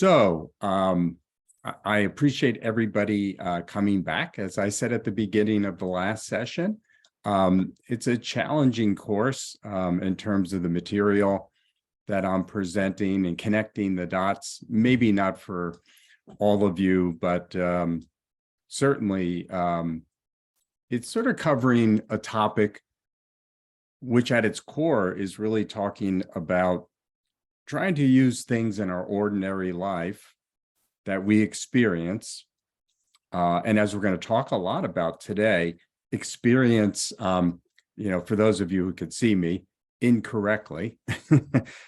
I appreciate everybody coming back. As I said at the beginning of the last session, it's a challenging course in terms of the material that I'm presenting and connecting the dots. Maybe not for all of you, but certainly it's sort of covering a topic which at its core is really talking about trying to use things in our ordinary life that we experience. And as we're going to talk a lot about today, experience, for those of you who could see me, incorrectly,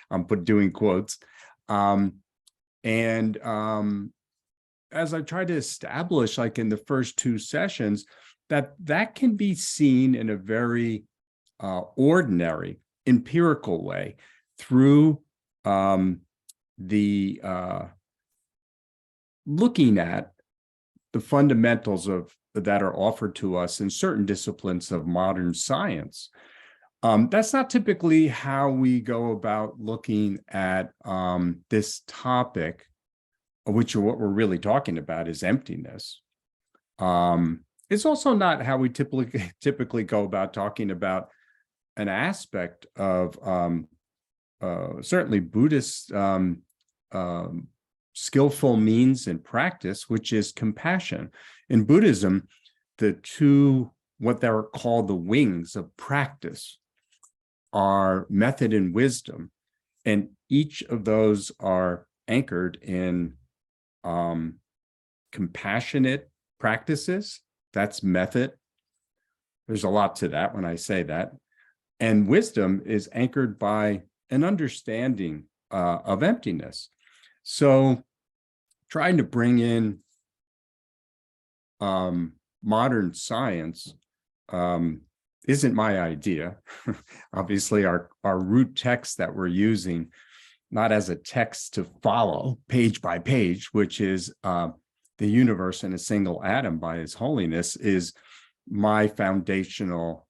I'm doing quotes. As I tried to establish, like in the first two sessions, that can be seen in a very ordinary, empirical way through looking at the fundamentals that are offered to us in certain disciplines of modern science. That's not typically how we go about looking at this topic, which what we're really talking about is emptiness. It's also not how we typically go about talking about an aspect of certainly Buddhist skillful means and practice, which is compassion. In Buddhism, the two, what they're called the wings of practice, are method and wisdom. And each of those are anchored in compassionate practices. That's method. There's a lot to that when I say that. And wisdom is anchored by an understanding of emptiness. So trying to bring in modern science isn't my idea. Obviously, our root text that we're using, not as a text to follow page by page, which is the universe in a single atom by His Holiness, is my foundational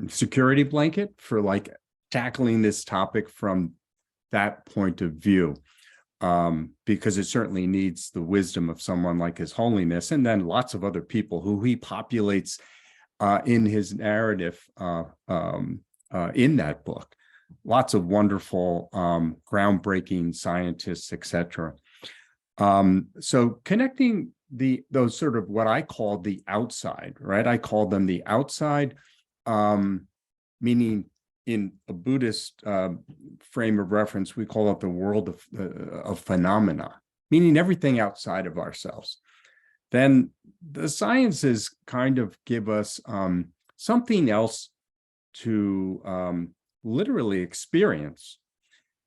security blanket for like tackling this topic from that point of view, because it certainly needs the wisdom of someone like His Holiness, and then lots of other people who he populates in his narrative in that book. Lots of wonderful, groundbreaking scientists, etc. So connecting those sort of what I call the outside, right? I call them the outside, meaning in a Buddhist frame of reference, we call it the world of phenomena, meaning everything outside of ourselves. Then the sciences kind of give us something else to literally experience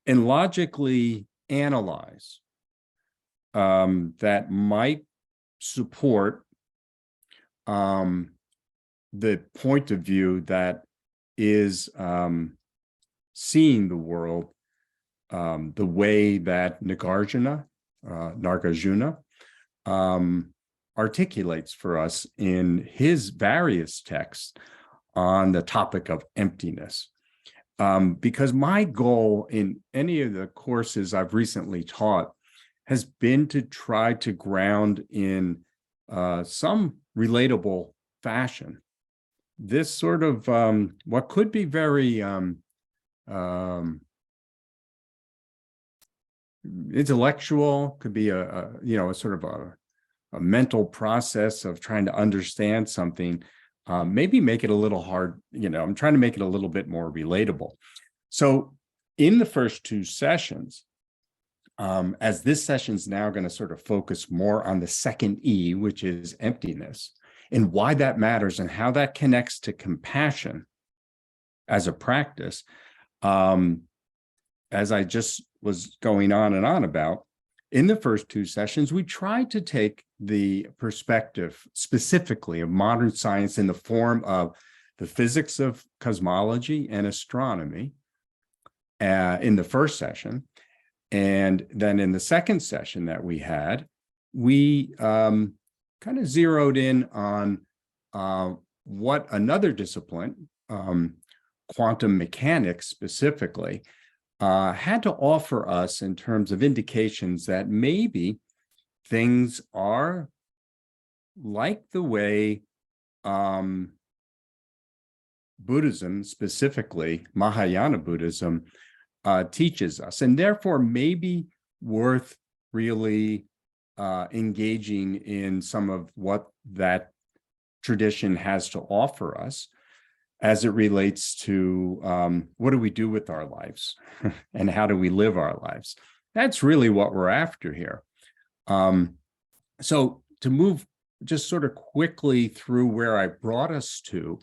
and logically analyze that might support the point of view that is seeing the world the way that Nagarjuna articulates for us in his various texts on the topic of emptiness. Because my goal in any of the courses I've recently taught has been to try to ground in some relatable fashion this sort of what could be very intellectual, could be a sort of a mental process of trying to understand something, maybe make it a little hard. I'm trying to make it a little bit more relatable. So in the first two sessions, as this session is now going to sort of focus more on the second E, which is emptiness, and why that matters and how that connects to compassion as a practice, as I just was going on and on about, in the first two sessions, we tried to take the perspective specifically of modern science in the form of the physics of cosmology and astronomy in the first session. And then in the second session that we had, we kind of zeroed in on what another discipline, quantum mechanics specifically, had to offer us in terms of indications that maybe things are like the way Buddhism, specifically Mahayana Buddhism, teaches us, and therefore maybe worth really engaging in some of what that tradition has to offer us as it relates to what do we do with our lives and how do we live our lives. That's really what we're after here. So to move just sort of quickly through where I brought us to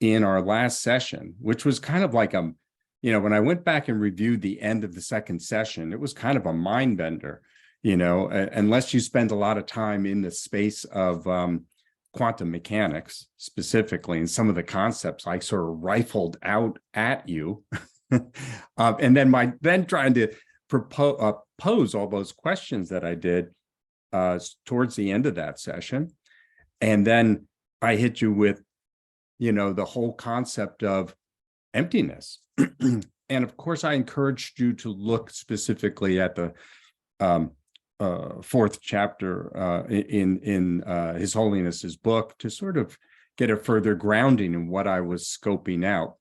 in our last session, which was kind of like when I went back and reviewed the end of the second session, it was kind of a mind bender, unless you spend a lot of time in the space of quantum mechanics specifically, and some of the concepts I sort of rifled out at you. And then trying to pose all those questions that I did towards the end of that session. And then I hit you with, the whole concept of emptiness. And of course, I encouraged you to look specifically at the fourth chapter in His Holiness's book to sort of get a further grounding in what I was scoping out.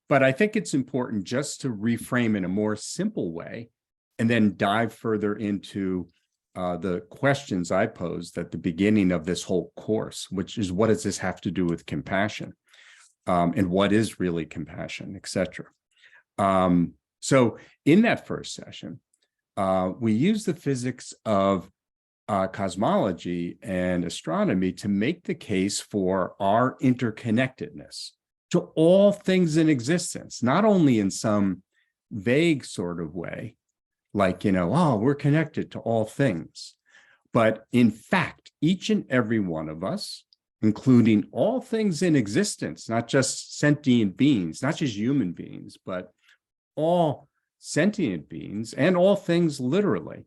But I think it's important just to reframe in a more simple way and then dive further into the questions I posed at the beginning of this whole course, which is, what does this have to do with compassion? And what is really compassion, etc. So in that first session, we used the physics of cosmology and astronomy to make the case for our interconnectedness to all things in existence, not only in some vague sort of way, like, we're connected to all things, but in fact, each and every one of us, including all things in existence, not just sentient beings, not just human beings, but all sentient beings and all things literally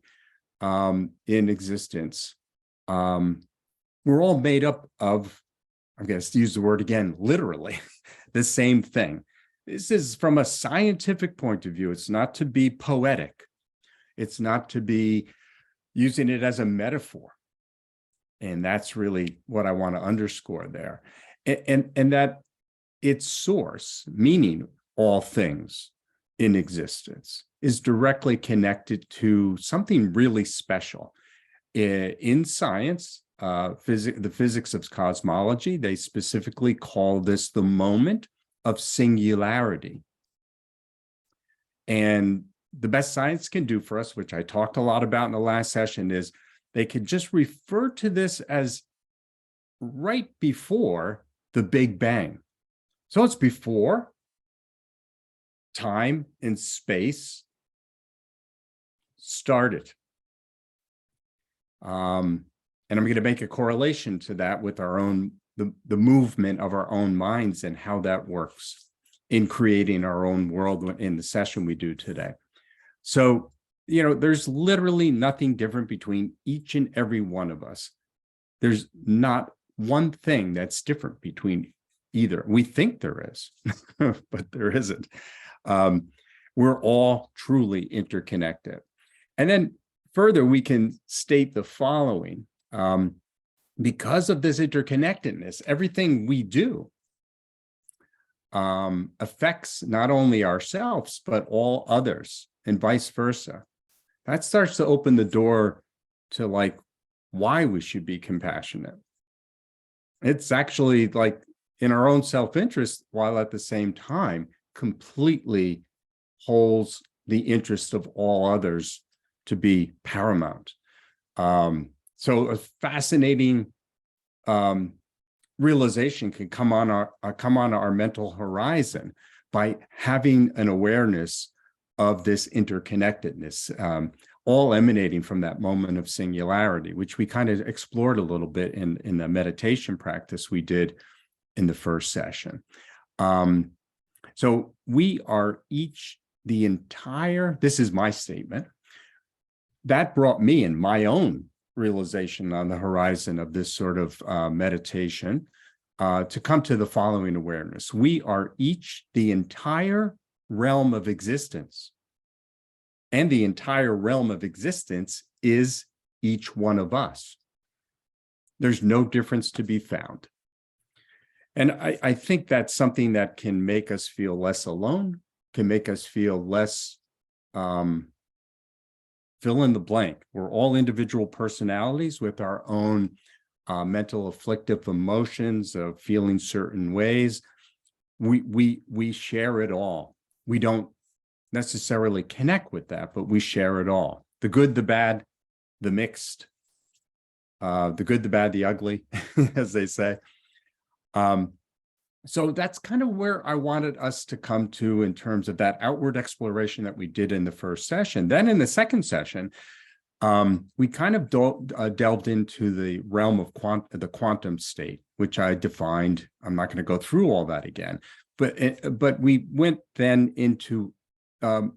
in existence, we're all made up of, I'm going to use the word again, literally, the same thing. This is from a scientific point of view. It's not to be poetic. It's not to be using it as a metaphor. And that's really what I want to underscore there. And that its source, meaning all things in existence, is directly connected to something really special. In science, the physics of cosmology, they specifically call this the moment of singularity. And the best science can do for us, which I talked a lot about in the last session, is they could just refer to this as right before the Big Bang. So it's before time and space started. And I'm going to make a correlation to that with our own, the movement of our own minds and how that works in creating our own world in the session we do today. So, there's literally nothing different between each and every one of us. There's not one thing that's different between either. We think there is, but there isn't. We're all truly interconnected. And then further, we can state the following. Because of this interconnectedness, everything we do affects not only ourselves, but all others, and vice versa. That starts to open the door to why we should be compassionate. It's actually in our own self-interest, while at the same time completely holds the interest of all others to be paramount. So a fascinating realization can come on our mental horizon by having an awareness of this interconnectedness, all emanating from that moment of singularity, which we kind of explored a little bit in the meditation practice we did in the first session. So we are each this is my statement, that brought me in my own realization on the horizon of this sort of meditation to come to the following awareness. We are each the entire realm of existence. and the entire realm of existence is each one of us. There's no difference to be found. And I think that's something that can make us feel less alone, can make us feel less fill in the blank. We're all individual personalities with our own mental afflictive emotions of feeling certain ways. We share it all. We don't necessarily connect with that, but we share it all. The good, the bad, the mixed, the good, the bad, the ugly, as they say. So that's kind of where I wanted us to come to in terms of that outward exploration that we did in the first session. Then in the second session, we kind of delved into the realm of the quantum state, which I defined. I'm not going to go through all that again, but we went then into the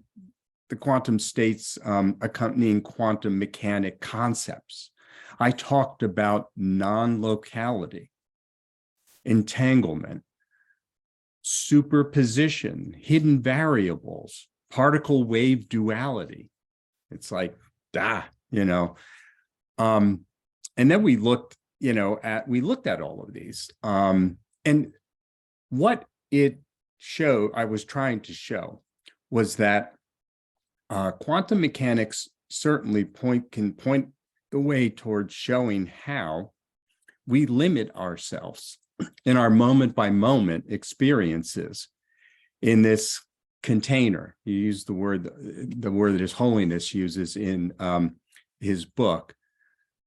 quantum states accompanying quantum mechanic concepts. I talked about non-locality, entanglement, superposition, hidden variables, particle wave duality. It's like, and then we looked, at all of these. And what I was trying to show was that quantum mechanics certainly can point the way towards showing how we limit ourselves in our moment by moment experiences in this container. You use the word that His Holiness uses in his book,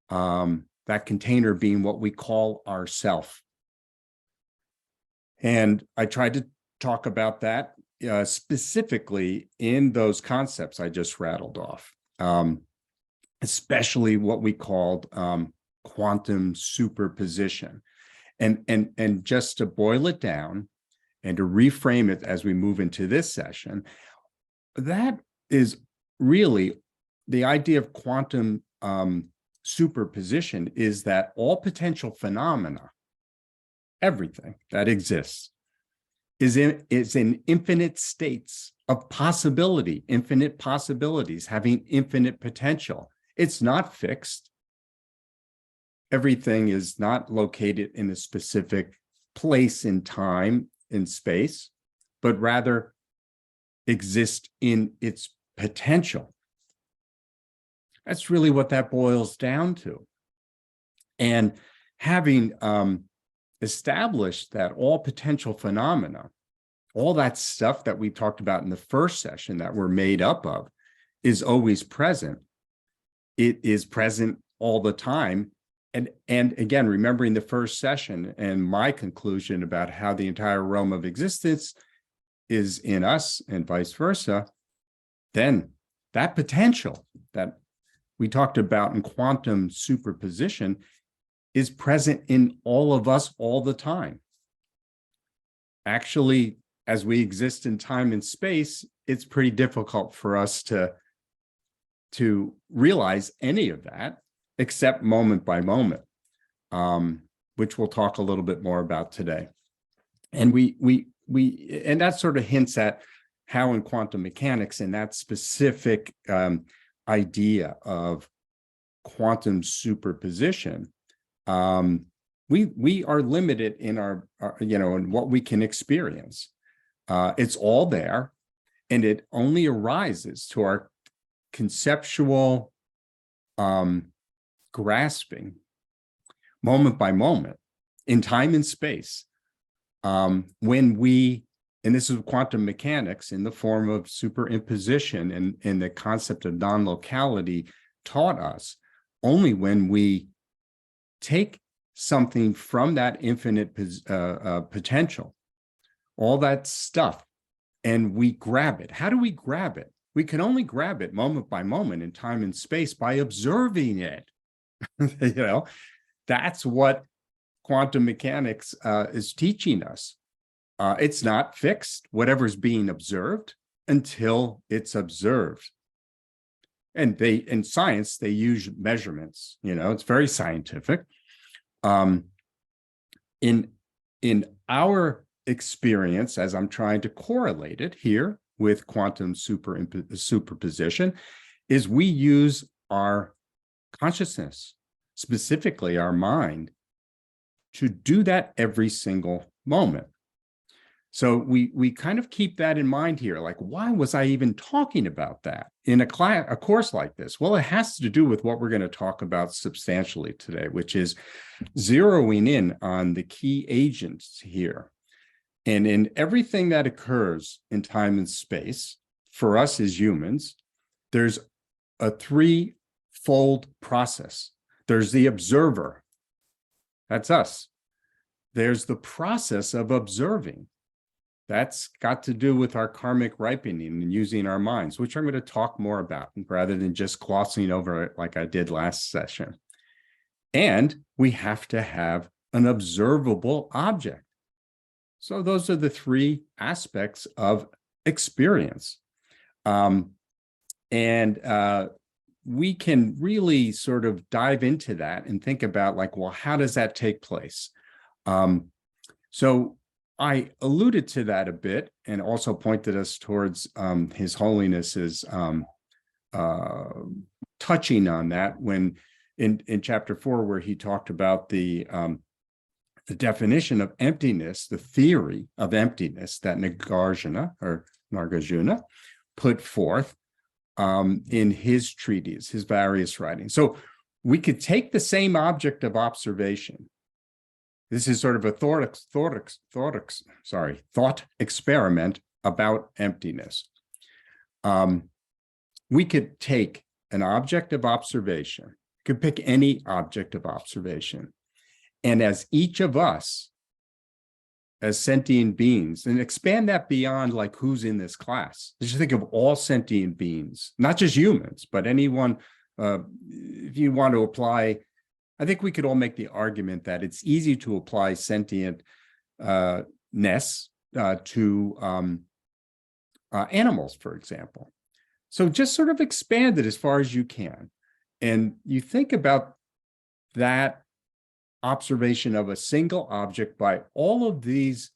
that container being what we call ourself. And I tried to talk about that specifically in those concepts I just rattled off, especially what we called quantum superposition. And just to boil it down and to reframe it as we move into this session, that is really the idea of quantum superposition, is that all potential phenomena, everything that exists, is in infinite states of possibility, infinite possibilities, having infinite potential. It's not fixed. Everything is not located in a specific place in time, in space, but rather exist in its potential. That's really what that boils down to. And having established that all potential phenomena, all that stuff that we talked about in the first session that we're made up of, is always present. It is present all the time. And again, remembering the first session and my conclusion about how the entire realm of existence is in us and vice versa, then that potential that we talked about in quantum superposition is present in all of us all the time. Actually, as we exist in time and space, it's pretty difficult for us to realize any of that, except moment by moment, which we'll talk a little bit more about today. And and that sort of hints at how in quantum mechanics, and that specific idea of quantum superposition, we are limited in our in what we can experience. It's all there, and it only arises to our conceptual grasping moment by moment in time and space, when we, and this is quantum mechanics in the form of superimposition and the concept of non-locality taught us, only when we take something from that infinite potential, all that stuff, and we grab it. How do we grab it? We can only grab it moment by moment in time and space by observing it. That's what quantum mechanics is teaching us. It's not fixed, whatever's being observed, until it's observed. And in science, they use measurements, it's very scientific. In our experience, as I'm trying to correlate it here with quantum superposition is we use our consciousness, specifically our mind, to do that every single moment. So we kind of keep that in mind here. Like, why was I even talking about that in a course like this? Well, it has to do with what we're going to talk about substantially today, which is zeroing in on the key agents here. And in everything that occurs in time and space, for us as humans, there's a threefold process. There's the observer. That's us. There's the process of observing. That's got to do with our karmic ripening and using our minds, which I'm going to talk more about rather than just glossing over it like I did last session. And we have to have an observable object. So those are the three aspects of experience. We can really sort of dive into that and think about like, well, how does that take place? So I alluded to that a bit and also pointed us towards His Holiness's touching on that when in chapter 4, where he talked about the definition of emptiness, the theory of emptiness that Nagarjuna put forth in his treatise, his various writings. So we could take the same object of observation. This is sort of a thought experiment about emptiness. We could take an object of observation, could pick any object of observation, and as each of us, as sentient beings, and expand that beyond like who's in this class. Just think of all sentient beings, not just humans, but anyone. If you want to apply, I think we could all make the argument that it's easy to apply sentientness to animals, for example. So just sort of expand it as far as you can. And you think about that observation of a single object by all of these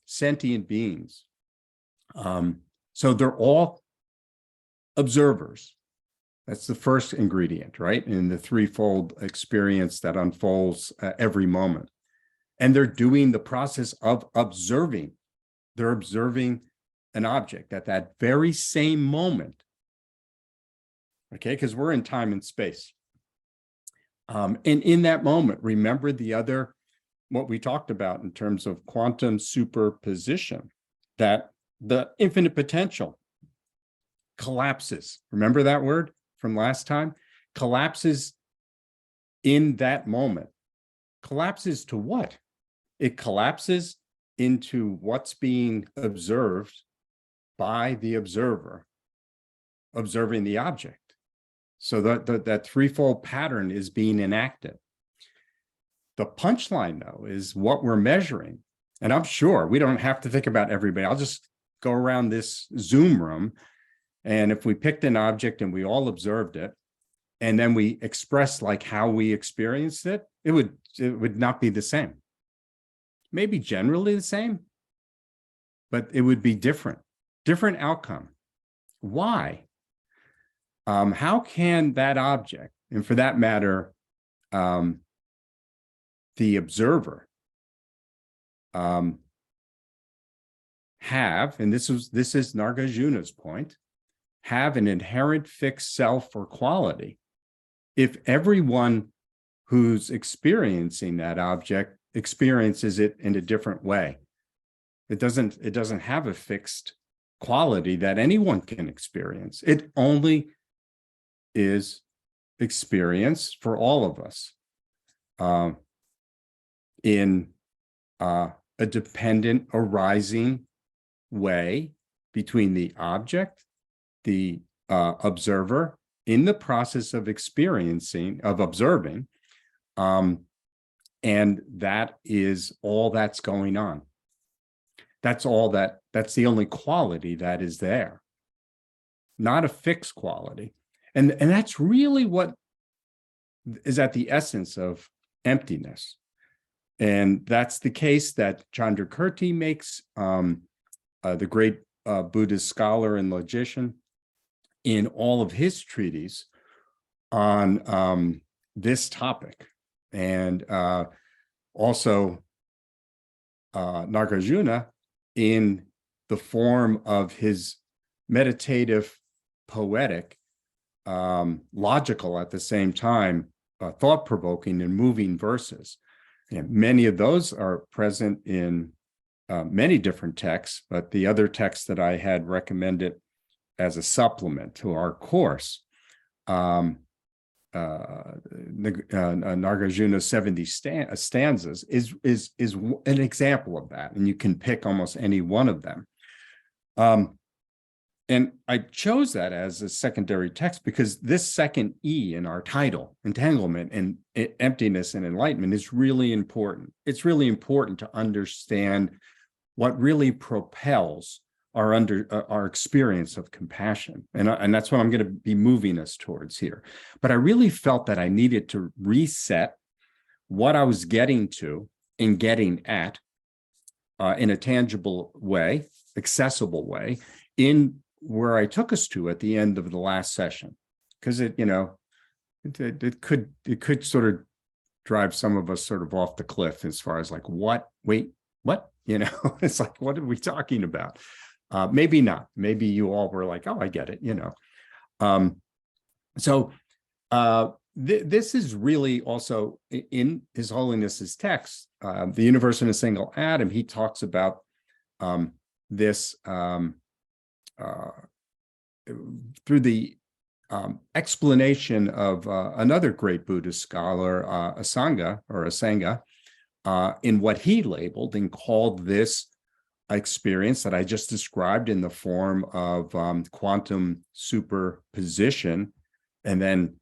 sentient beings. So they're all observers. That's the first ingredient, right? In the threefold experience that unfolds every moment. And they're doing the process of observing. They're observing an object at that very same moment. Okay, because we're in time and space. And in that moment, remember what we talked about in terms of quantum superposition, that the infinite potential collapses. Remember that word from last time? Collapses in that moment. Collapses to what? It collapses into what's being observed by the observer, observing the object. So that threefold pattern is being enacted. The punchline, though, is what we're measuring. And I'm sure we don't have to think about everybody. I'll just go around this Zoom room. And if we picked an object and we all observed it, and then we expressed like how we experienced it, it would not be the same. Maybe generally the same, but it would be different outcome. Why? How can that object, and for that matter, the observer, have, and this is Nagarjuna's point, have an inherent fixed self or quality if everyone who's experiencing that object experiences it in a different way? It doesn't have a fixed quality that anyone can experience. It only is experience for all of us in a dependent arising way between the object, the observer, in the process of observing, and that is all that's going on. That's the only quality that is there, not a fixed quality. And that's really what is at the essence of emptiness. And that's the case that Chandrakirti makes, the great Buddhist scholar and logician, in all of his treatises on this topic. And also Nagarjuna, in the form of his meditative, poetic, logical at the same time, thought-provoking and moving verses. And many of those are present in many different texts, but the other text that I had recommended as a supplement to our course, Nagarjuna's 70 stanzas is an example of that, and you can pick almost any one of them. And I chose that as a secondary text because this second E in our title, Entanglement and Emptiness and Enlightenment, is really important. It's really important to understand what really propels our experience of compassion. And that's what I'm going to be moving us towards here. But I really felt that I needed to reset what I was getting to and getting at in a tangible way, accessible way, in where I took us to at the end of the last session, because it could sort of drive some of us sort of off the cliff as far as like, what? It's like, what are we talking about? Maybe not. Maybe you all were like, oh, I get it, This is really also in His Holiness's text, The Universe in a Single Atom. He talks about this through the explanation of another great Buddhist scholar, Asanga, in what he labeled and called this experience that I just described in the form of quantum superposition, and then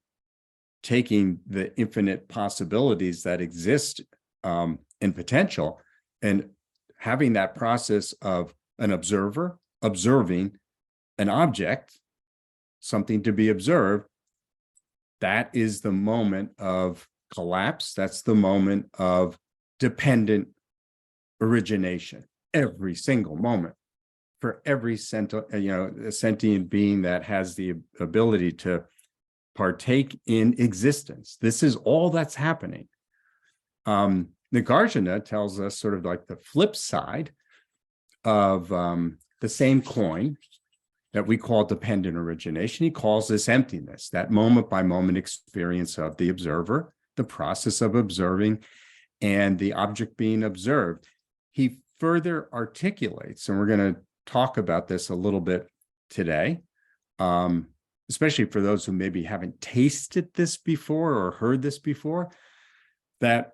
taking the infinite possibilities that exist in potential and having that process of an observer observing an object, something to be observed. That is the moment of collapse. That's the moment of dependent origination. Every single moment, for every sentient being that has the ability to partake in existence. This is all that's happening. Nagarjuna tells us sort of like the flip side of the same coin that we call dependent origination. He calls this emptiness, that moment by moment experience of the observer, the process of observing, and the object being observed. He further articulates, and we're going to talk about this a little bit today, especially for those who maybe haven't tasted this before or heard this before, that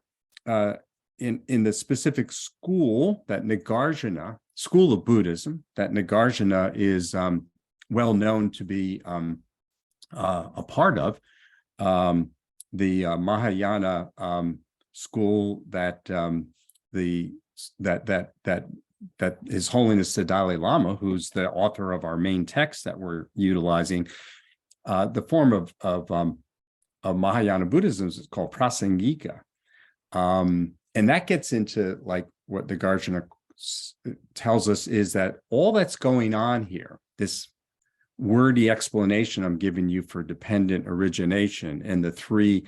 in the specific school that Nagarjuna, school of Buddhism, that Nagarjuna is well known to be a part of, the Mahayana school that that His Holiness the Dalai Lama, who's the author of our main text that we're utilizing, the form of Mahayana Buddhism is called Prasangika, and that gets into like what the Nagarjuna tells us is that all that's going on here, this wordy explanation I'm giving you for dependent origination and the three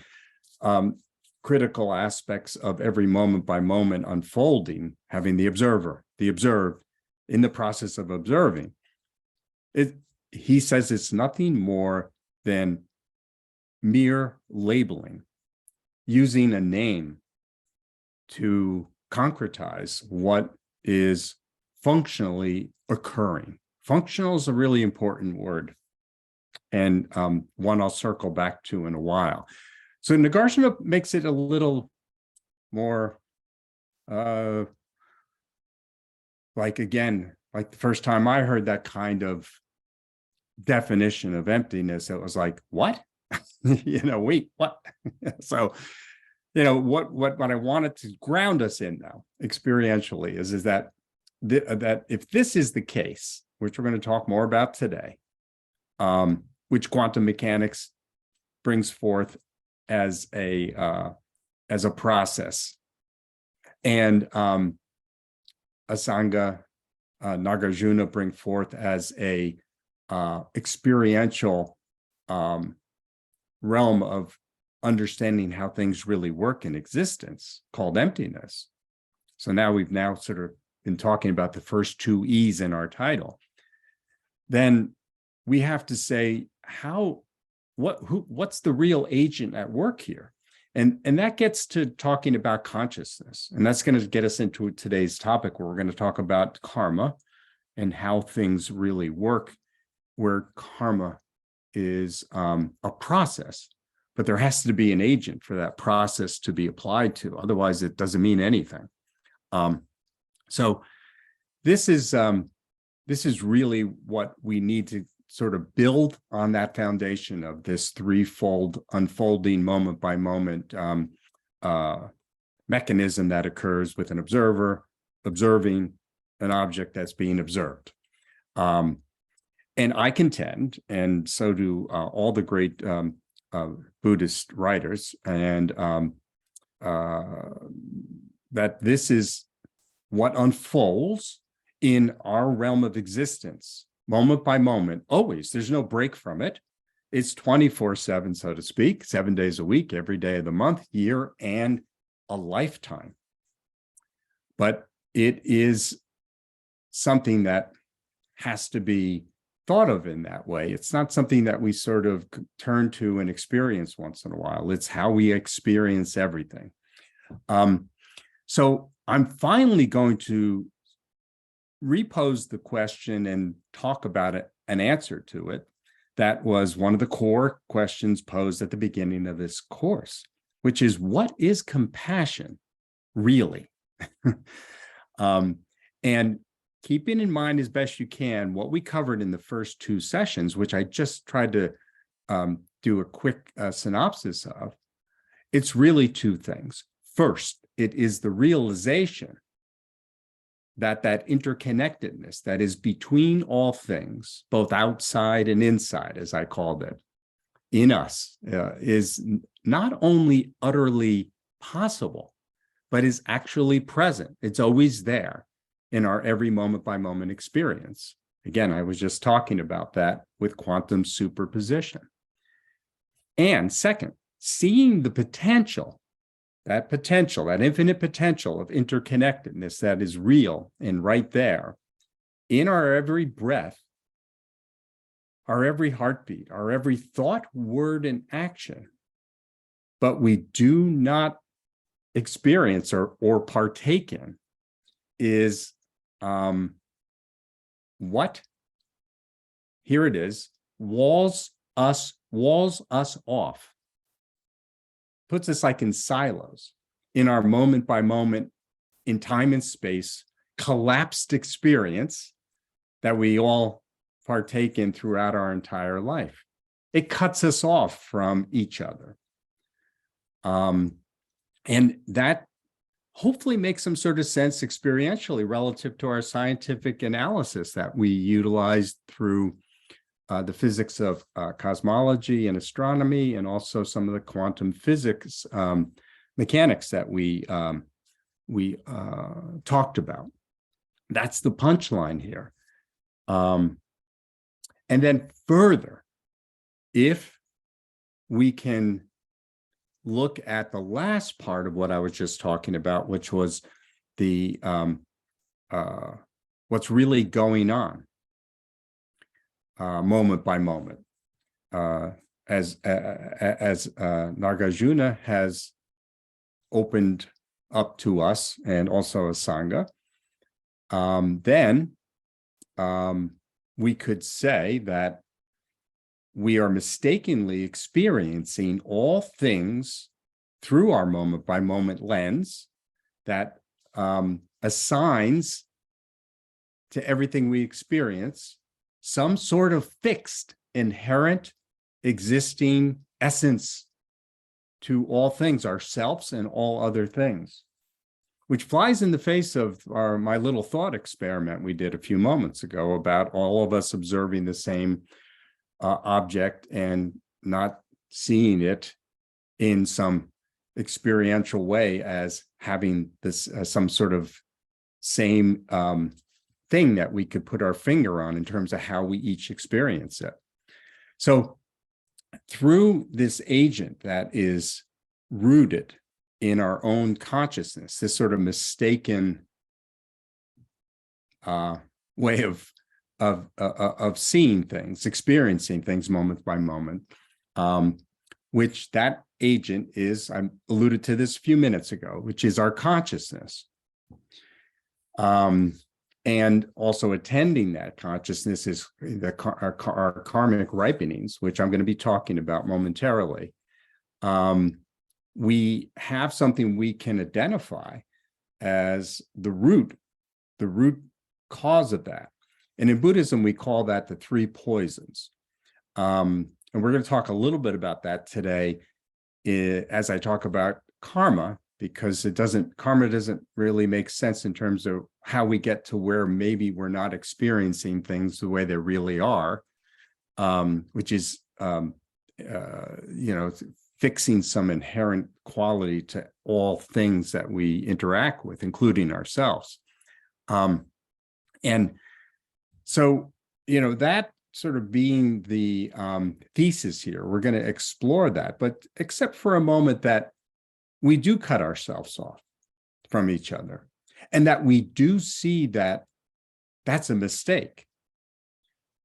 critical aspects of every moment by moment unfolding, having the observer, the observed, in the process of observing. He says it's nothing more than mere labeling, using a name to concretize what is functionally occurring. Functional is a really important word, and one I'll circle back to in a while. So Nagarjuna makes it a little more like the first time I heard that kind of definition of emptiness, it was like, what? Wait, what? So, what I wanted to ground us in now, experientially, is that that if this is the case, which we're going to talk more about today, which quantum mechanics brings forth as a process, and Asanga Nagarjuna bring forth as a experiential realm of understanding how things really work in existence, called emptiness. So now we've sort of been talking about the first two E's in our title. Then we have to say, what's the real agent at work here? And that gets to talking about consciousness. And that's going to get us into today's topic, where we're going to talk about karma and how things really work, where karma is a process, but there has to be an agent for that process to be applied to. Otherwise, it doesn't mean anything. So this is really what we need to sort of build on, that foundation of this threefold unfolding moment by moment mechanism that occurs with an observer observing an object that's being observed. And I contend, and so do all the great Buddhist writers, and that this is what unfolds in our realm of existence, moment by moment, always. There's no break from it. It's 24/7, so to speak, 7 days a week, every day of the month, year, and a lifetime. But it is something that has to be thought of in that way. It's not something that we sort of turn to and experience once in a while. It's how we experience everything. So I'm finally going to repose the question and talk about it, an answer to it. That was one of the core questions posed at the beginning of this course, which is, what is compassion really? And keeping in mind as best you can what we covered in the first two sessions, which I just tried to do a quick synopsis of, it's really two things. First, it is the realization that interconnectedness that is between all things, both outside and inside, as I called it, in us, is not only utterly possible, but is actually present. It's always there in our every moment by moment experience. Again, I was just talking about that with quantum superposition. And second, seeing the potential, that infinite potential of interconnectedness that is real and right there in our every breath, our every heartbeat, our every thought, word, and action. But we do not experience or partake in is what? Here it is, walls us off. Puts us like in silos in our moment by moment, in time and space, collapsed experience that we all partake in throughout our entire life. It cuts us off from each other. And that hopefully makes some sort of sense experientially relative to our scientific analysis that we utilized through the physics of cosmology and astronomy, and also some of the quantum physics mechanics that we talked about. That's the punchline here. And then further, if we can look at the last part of what I was just talking about, which was the what's really going on moment by moment, as Nagarjuna has opened up to us, and also as Sangha, then we could say that we are mistakenly experiencing all things through our moment by moment lens that assigns to everything we experience some sort of fixed, inherent, existing essence to all things, ourselves and all other things, which flies in the face of my little thought experiment we did a few moments ago about all of us observing the same object and not seeing it in some experiential way as having this some sort of same thing that we could put our finger on in terms of how we each experience it. So through this agent that is rooted in our own consciousness, this sort of mistaken way of seeing things, experiencing things moment by moment, which that agent is, I alluded to this a few minutes ago, which is our consciousness. And also attending that consciousness is our karmic ripenings, which I'm going to be talking about momentarily. We have something we can identify as the root cause of that. And in Buddhism, we call that the three poisons. And we're going to talk a little bit about that today as I talk about karma, because karma doesn't really make sense in terms of how we get to where maybe we're not experiencing things the way they really are, which is, fixing some inherent quality to all things that we interact with, including ourselves. And so, that sort of being the thesis here, we're going to explore that, but except for a moment that we do cut ourselves off from each other, and that we do see that that's a mistake.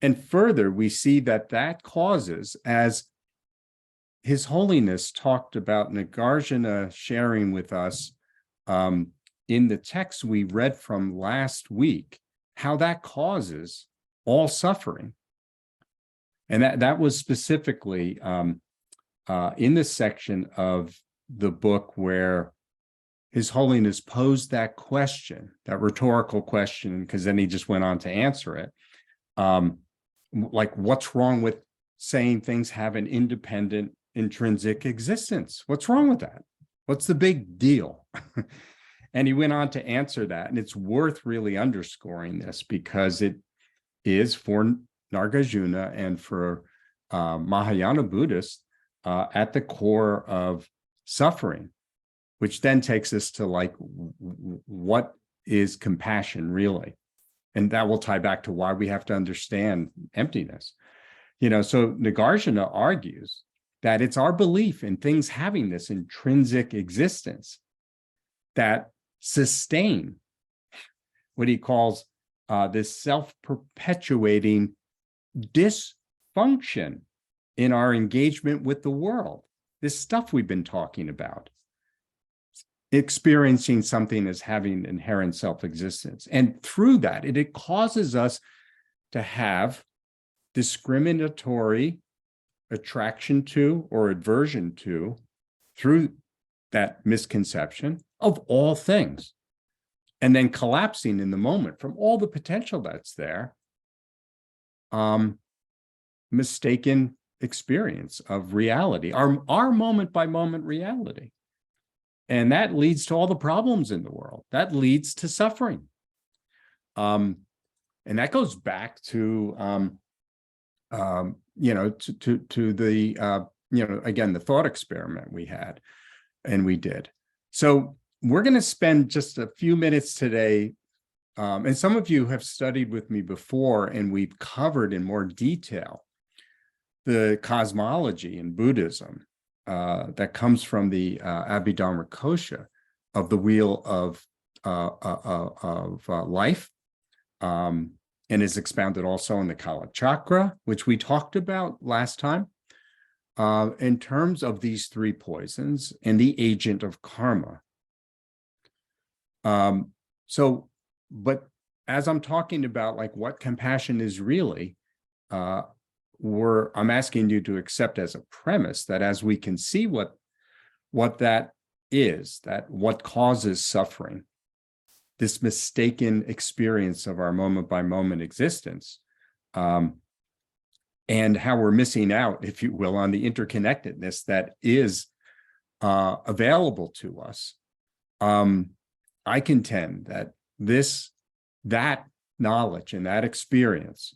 And further, we see that causes, as His Holiness talked about, Nagarjuna sharing with us in the text we read from last week, how that causes all suffering. And that was specifically in this section of the book where His Holiness posed that question, that rhetorical question, because then he just went on to answer it. Like, what's wrong with saying things have an independent, intrinsic existence? What's wrong with that? What's the big deal? And he went on to answer that. And it's worth really underscoring this, because it is for Nagarjuna and for Mahayana Buddhists at the core of suffering, which then takes us to, like, what is compassion really? And that will tie back to why we have to understand emptiness. So Nagarjuna argues that it's our belief in things having this intrinsic existence that sustain what he calls this self-perpetuating dysfunction in our engagement with the world. This stuff we've been talking about, experiencing something as having inherent self-existence. And through that, it causes us to have discriminatory attraction to or aversion to, through that misconception, of all things, and then collapsing in the moment from all the potential that's there, mistaken experience of reality, our moment by moment reality. And that leads to all the problems in the world. That leads to suffering. And that goes back to, to the, again, the thought experiment we had and we did. So we're going to spend just a few minutes today. And some of you have studied with me before, and we've covered in more detail the cosmology in Buddhism that comes from the Abhidharma Kosha of the wheel of life, and is expounded also in the Kala Chakra, which we talked about last time, in terms of these three poisons and the agent of karma. But as I'm talking about, like, what compassion is really, I'm asking you to accept as a premise that as we can see what that is, that what causes suffering, this mistaken experience of our moment by moment existence, and how we're missing out, if you will, on the interconnectedness that is available to us. I contend that that knowledge and that experience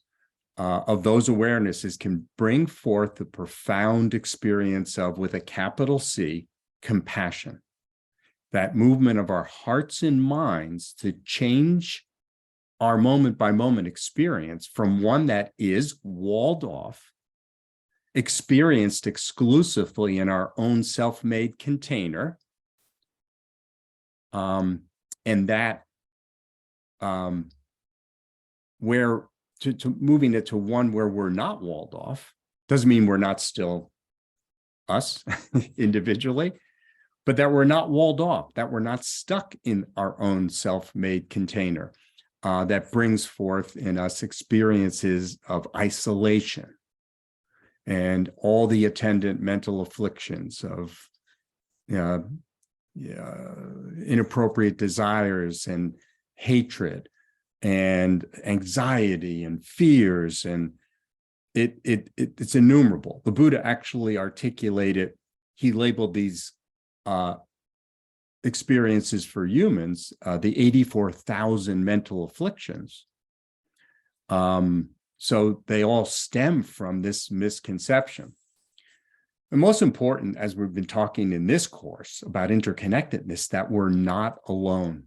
of those awarenesses can bring forth the profound experience of, with a capital C, compassion. That movement of our hearts and minds to change our moment by moment experience from one that is walled off, experienced exclusively in our own self-made container, and that where to moving it to one where we're not walled off doesn't mean we're not still us individually, but that we're not walled off, that we're not stuck in our own self-made container that brings forth in us experiences of isolation and all the attendant mental afflictions of inappropriate desires and hatred and anxiety and fears, and it's innumerable. The Buddha actually articulated, he labeled these experiences for humans, the 84,000 mental afflictions. So they all stem from this misconception. And most important, as we've been talking in this course about interconnectedness, that we're not alone.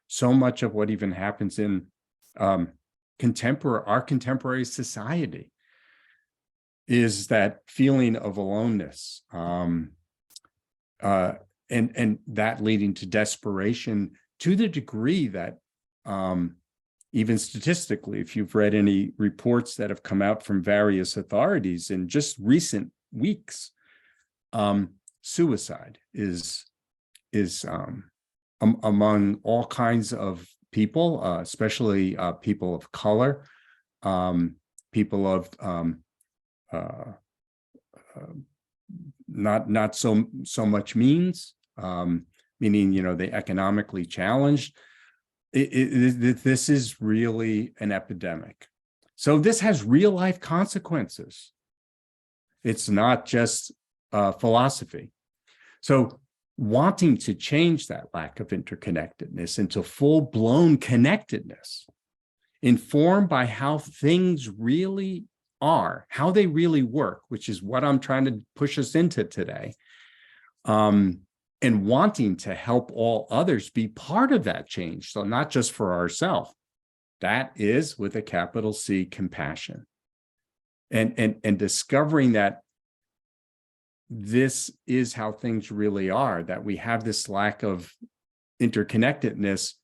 So much of what even happens in our contemporary society is that feeling of aloneness, and that leading to desperation to the degree that even statistically, if you've read any reports that have come out from various authorities in just recent weeks, suicide is among all kinds of people, especially people of color, people of not so much means, meaning they economically challenged. This is really an epidemic. So this has real life consequences. It's not just philosophy. So wanting to change that lack of interconnectedness into full-blown connectedness, informed by how things really are, how they really work, which is what I'm trying to push us into today, and wanting to help all others be part of that change. So not just for ourselves, that is with a capital C, compassion, and discovering that this is how things really are, that we have this lack of interconnectedness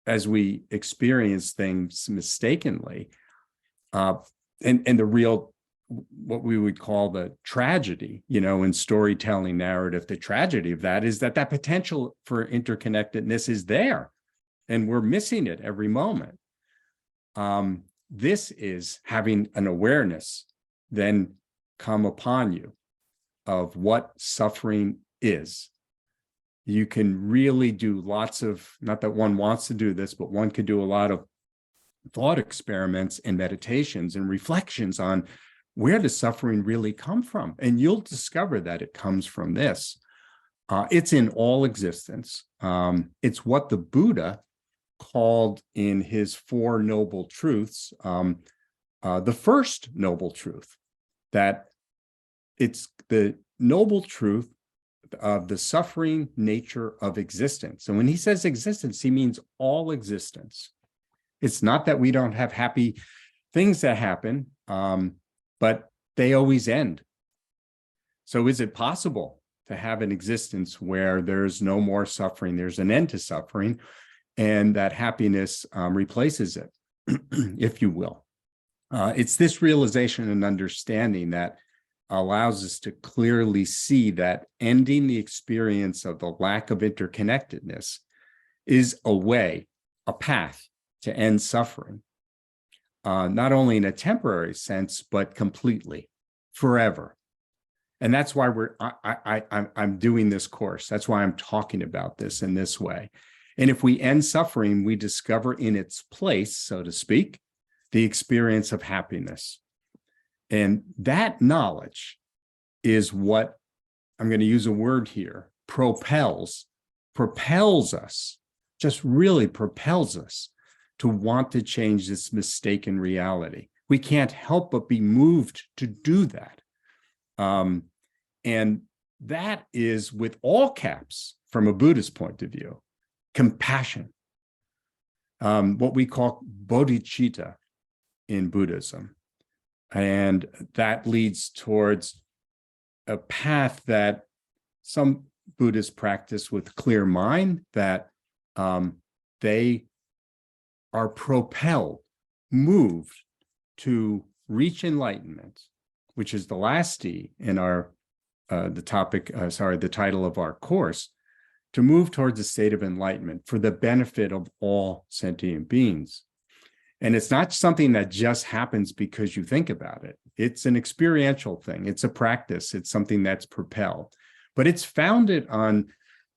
as we experience things mistakenly. And the real, what we would call the tragedy, in storytelling narrative, the tragedy of that is that potential for interconnectedness is there and we're missing it every moment. This is having an awareness then come upon you of what suffering is. You can really do lots of, not that one wants to do this, but one could do a lot of thought experiments and meditations and reflections on where does suffering really come from? And you'll discover that it comes from this. It's in all existence. It's what the Buddha called in his Four Noble Truths, the first noble truth, that it's the noble truth of the suffering nature of existence. And when he says existence, he means all existence. It's not that we don't have happy things that happen, but they always end. So is it possible to have an existence where there's no more suffering, there's an end to suffering, and that happiness replaces it, if you will? It's this realization and understanding that allows us to clearly see that ending the experience of the lack of interconnectedness is a way, a path to end suffering, not only in a temporary sense, but completely, forever. And that's why I'm doing this course. That's why I'm talking about this in this way. And if we end suffering, we discover in its place, so to speak, the experience of happiness. And that knowledge is what, I'm going to use a word here, propels us, just really propels us to want to change this mistaken reality. We can't help but be moved to do that. And that is, with all caps, from a Buddhist point of view, compassion. what we call bodhicitta in Buddhism. And that leads towards a path that some Buddhists practice with clear mind, that they are propelled, moved to reach enlightenment, which is the last D in our the title of our course, to move towards a state of enlightenment for the benefit of all sentient beings. And it's not something that just happens because you think about it. It's an experiential thing. It's a practice. It's something that's propelled. But it's founded on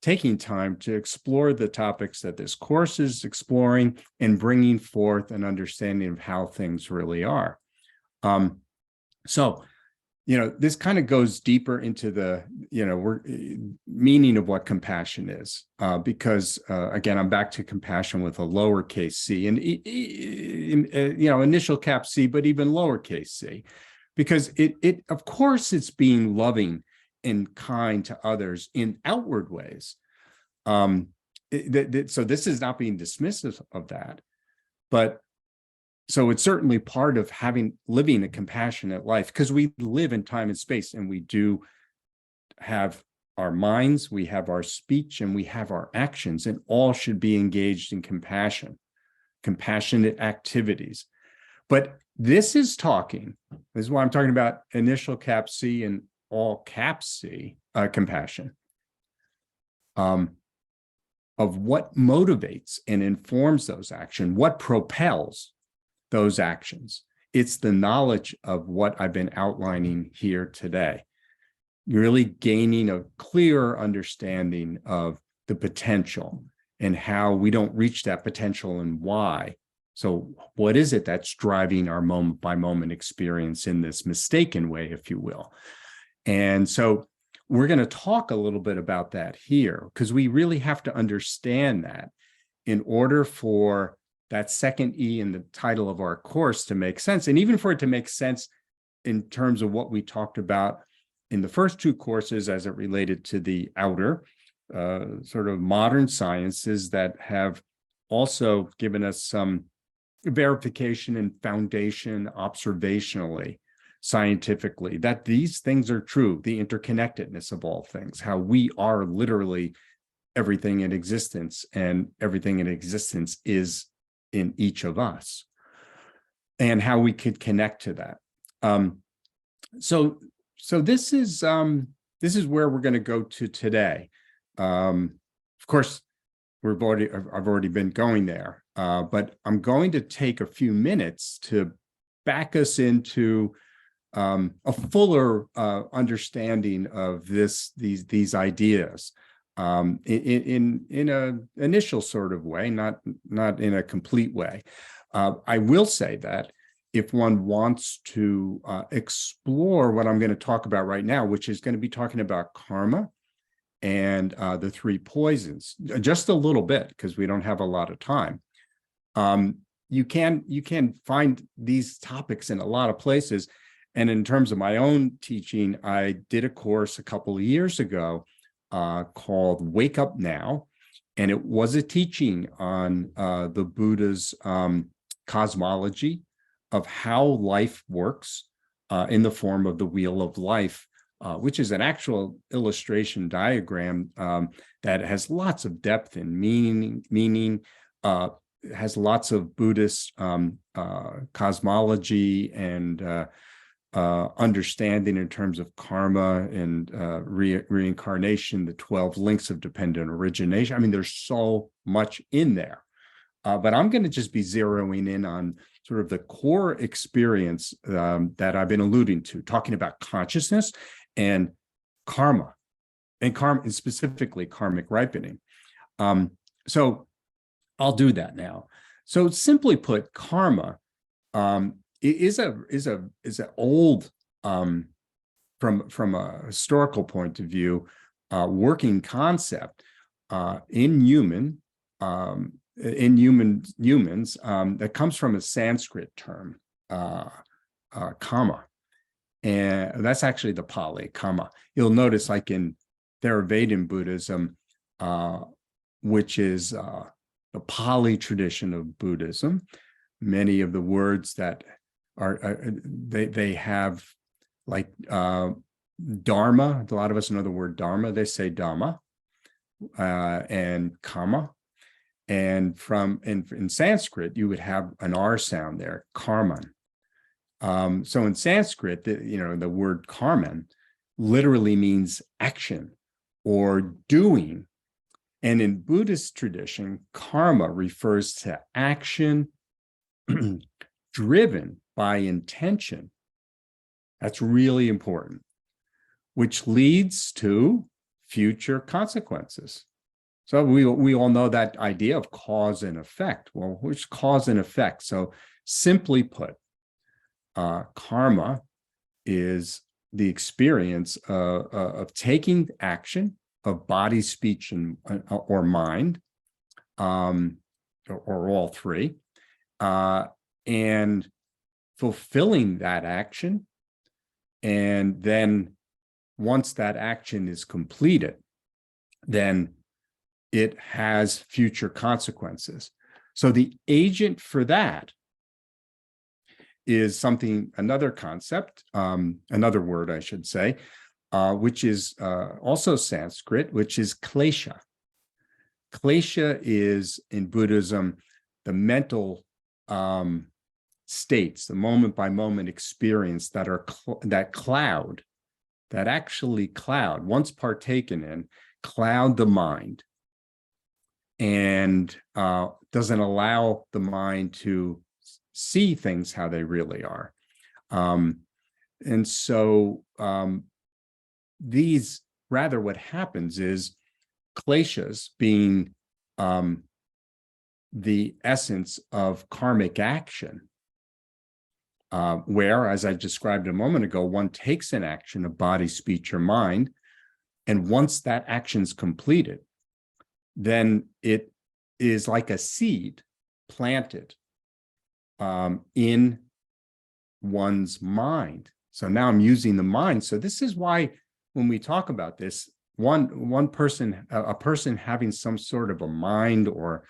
taking time to explore the topics that this course is exploring and bringing forth an understanding of how things really are. This kind of goes deeper into the, meaning of what compassion is, because again, I'm back to compassion with a lowercase c and, initial cap C, but even lowercase c, because it of course, it's being loving and kind to others in outward ways. So this is not being dismissive of that, but so it's certainly part of living a compassionate life, because we live in time and space, and we do have our minds, we have our speech, and we have our actions, and all should be engaged in compassionate activities. But this is why I'm talking about initial cap C and all cap C, compassion, of what motivates and informs those actions, what propels those actions. It's the knowledge of what I've been outlining here today. You're really gaining a clearer understanding of the potential and how we don't reach that potential and why. So what is it that's driving our moment by moment experience in this mistaken way, if you will? And so we're going to talk a little bit about that here, because we really have to understand that in order for that second E in the title of our course to make sense, and even for it to make sense in terms of what we talked about in the first two courses as it related to the outer sort of modern sciences that have also given us some verification and foundation observationally, scientifically, that these things are true, the interconnectedness of all things, how we are literally everything in existence, and everything in existence is in each of us, and how we could connect to that. So this is where we're going to go to today. Of course, I've already been going there, but I'm going to take a few minutes to back us into a fuller understanding of these ideas. In an initial sort of way, not in a complete way. I will say that if one wants to explore what I'm going to talk about right now, which is going to be talking about karma and the three poisons, just a little bit, because we don't have a lot of time. You can find these topics in a lot of places. And in terms of my own teaching, I did a course a couple of years ago called Wake Up Now, and it was a teaching on the Buddha's cosmology of how life works in the form of the wheel of life, which is an actual illustration diagram that has lots of depth and meaning, has lots of Buddhist cosmology and understanding in terms of karma and reincarnation, the 12 links of dependent origination. I mean, there's so much in there, but I'm going to just be zeroing in on sort of the core experience that I've been alluding to, talking about consciousness and karma, and specifically karmic ripening. So I'll do that now. So simply put, karma is an old, from a historical point of view, working concept in humans that comes from a Sanskrit term, kama, and that's actually the Pali kama. You'll notice, like in Theravada Buddhism, which is the Pali tradition of Buddhism. Many of the words that they have, like Dharma. A lot of us know the word Dharma. They say Dhamma, and Kama. And in Sanskrit, you would have an R sound there, karman. So in Sanskrit, the word karman literally means action or doing. And in Buddhist tradition, karma refers to action driven by intention. That's really important, which leads to future consequences. So we all know that idea of cause and effect. Well, which cause and effect? So simply put, karma is the experience of taking action of body, speech, or mind, or all three, and fulfilling that action. And then once that action is completed, then it has future consequences. So the agent for that is another concept, another word, I should say, which is also Sanskrit, which is klesha. Klesha is, in Buddhism, the mental states, the moment-by-moment experience that actually cloud, once partaken in, cloud the mind, and doesn't allow the mind to see things how they really are. And so what happens is kleshas, being the essence of karmic action, where, as I described a moment ago, one takes an action of body, speech, or mind, and once that action's completed, then it is like a seed planted in one's mind. So now I'm using the mind. So this is why when we talk about this, a person having some sort of a mind, or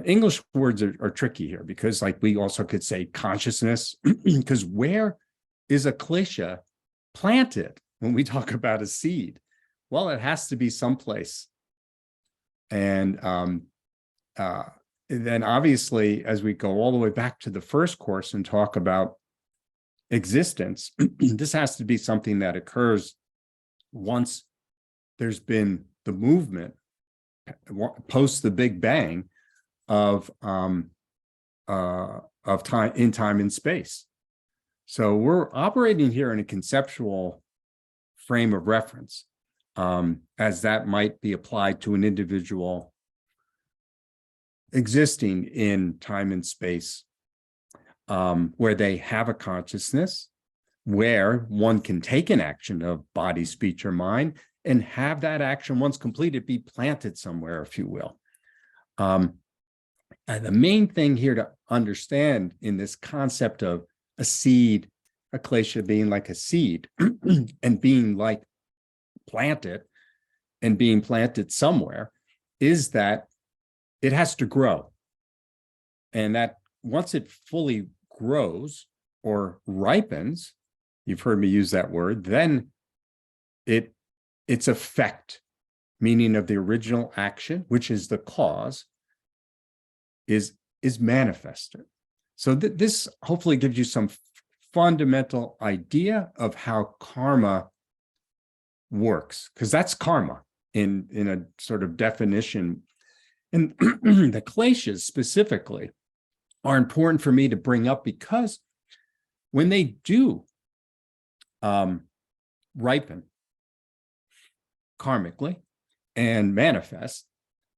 English words are tricky here, because like we also could say consciousness, because where is a klesha planted when we talk about a seed? Well, it has to be someplace. And then obviously, as we go all the way back to the first course and talk about existence, this has to be something that occurs once there's been the movement post the Big Bang of time and space. So we're operating here in a conceptual frame of reference, as that might be applied to an individual existing in time and space, where they have a consciousness, where one can take an action of body, speech, or mind, and have that action, once completed, be planted somewhere, if you will. And the main thing here to understand in this concept of a seed, a klesha being like a seed, and being like planted, and being planted somewhere, is that it has to grow. And that once it fully grows or ripens, you've heard me use that word, then its effect, meaning of the original action, which is the cause, is manifested. So this hopefully gives you some fundamental idea of how karma works, because that's karma in a sort of definition. And the kleshas specifically are important for me to bring up, because when they do ripen karmically and manifest,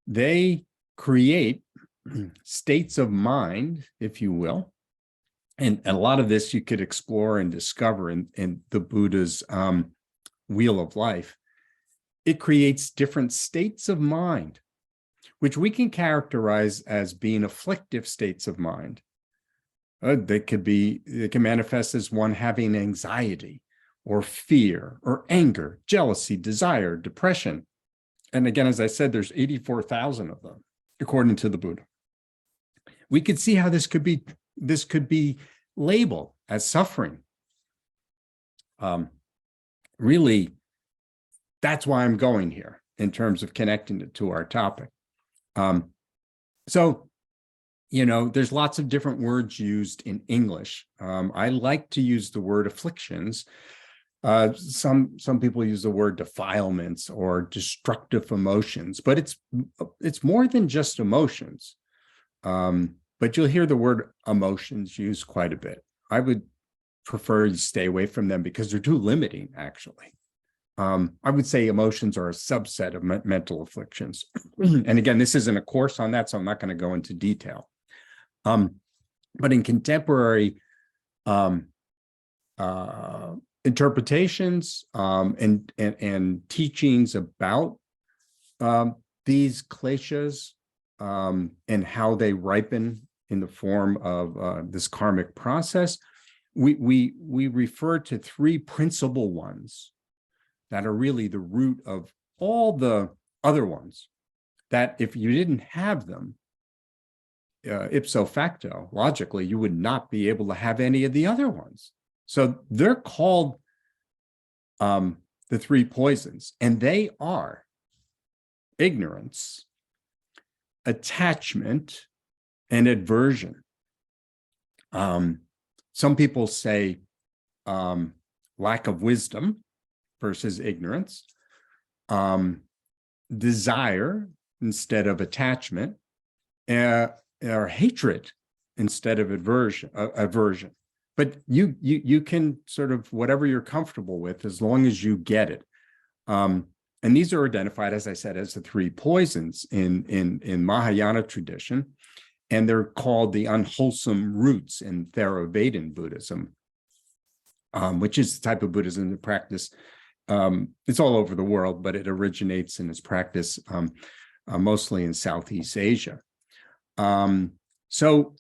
they create states of mind, if you will. And a lot of this you could explore and discover in the Buddha's wheel of life. It creates different states of mind, which we can characterize as being afflictive states of mind. They can manifest as one having anxiety or fear or anger, jealousy, desire, depression. And again, as I said, there's 84,000 of them. according to the Buddha. We could see how this could be labeled as suffering. Really, that's why I'm going here in terms of connecting it to our topic. So, there's lots of different words used in English. I like to use the word afflictions. Some people use the word defilements or destructive emotions, but it's more than just emotions. But you'll hear the word emotions used quite a bit. I would prefer you stay away from them because they're too limiting, actually. I would say emotions are a subset of mental afflictions. And again, this isn't a course on that, so I'm not going to go into detail. But in contemporary interpretations and teachings about these kleshas and how they ripen in the form of this karmic process, we refer to three principal ones that are really the root of all the other ones, that if you didn't have them, ipso facto, logically, you would not be able to have any of the other ones. So they're called the three poisons, and they are ignorance, attachment, and aversion. Some people say lack of wisdom versus ignorance, desire instead of attachment, or hatred instead of aversion. But you can sort of whatever you're comfortable with as long as you get it. And these are identified, as I said, as the three poisons in Mahayana tradition, and they're called the unwholesome roots in Theravada Buddhism, which is the type of Buddhism that practice. It's all over the world, but it originates in its practice mostly in Southeast Asia. So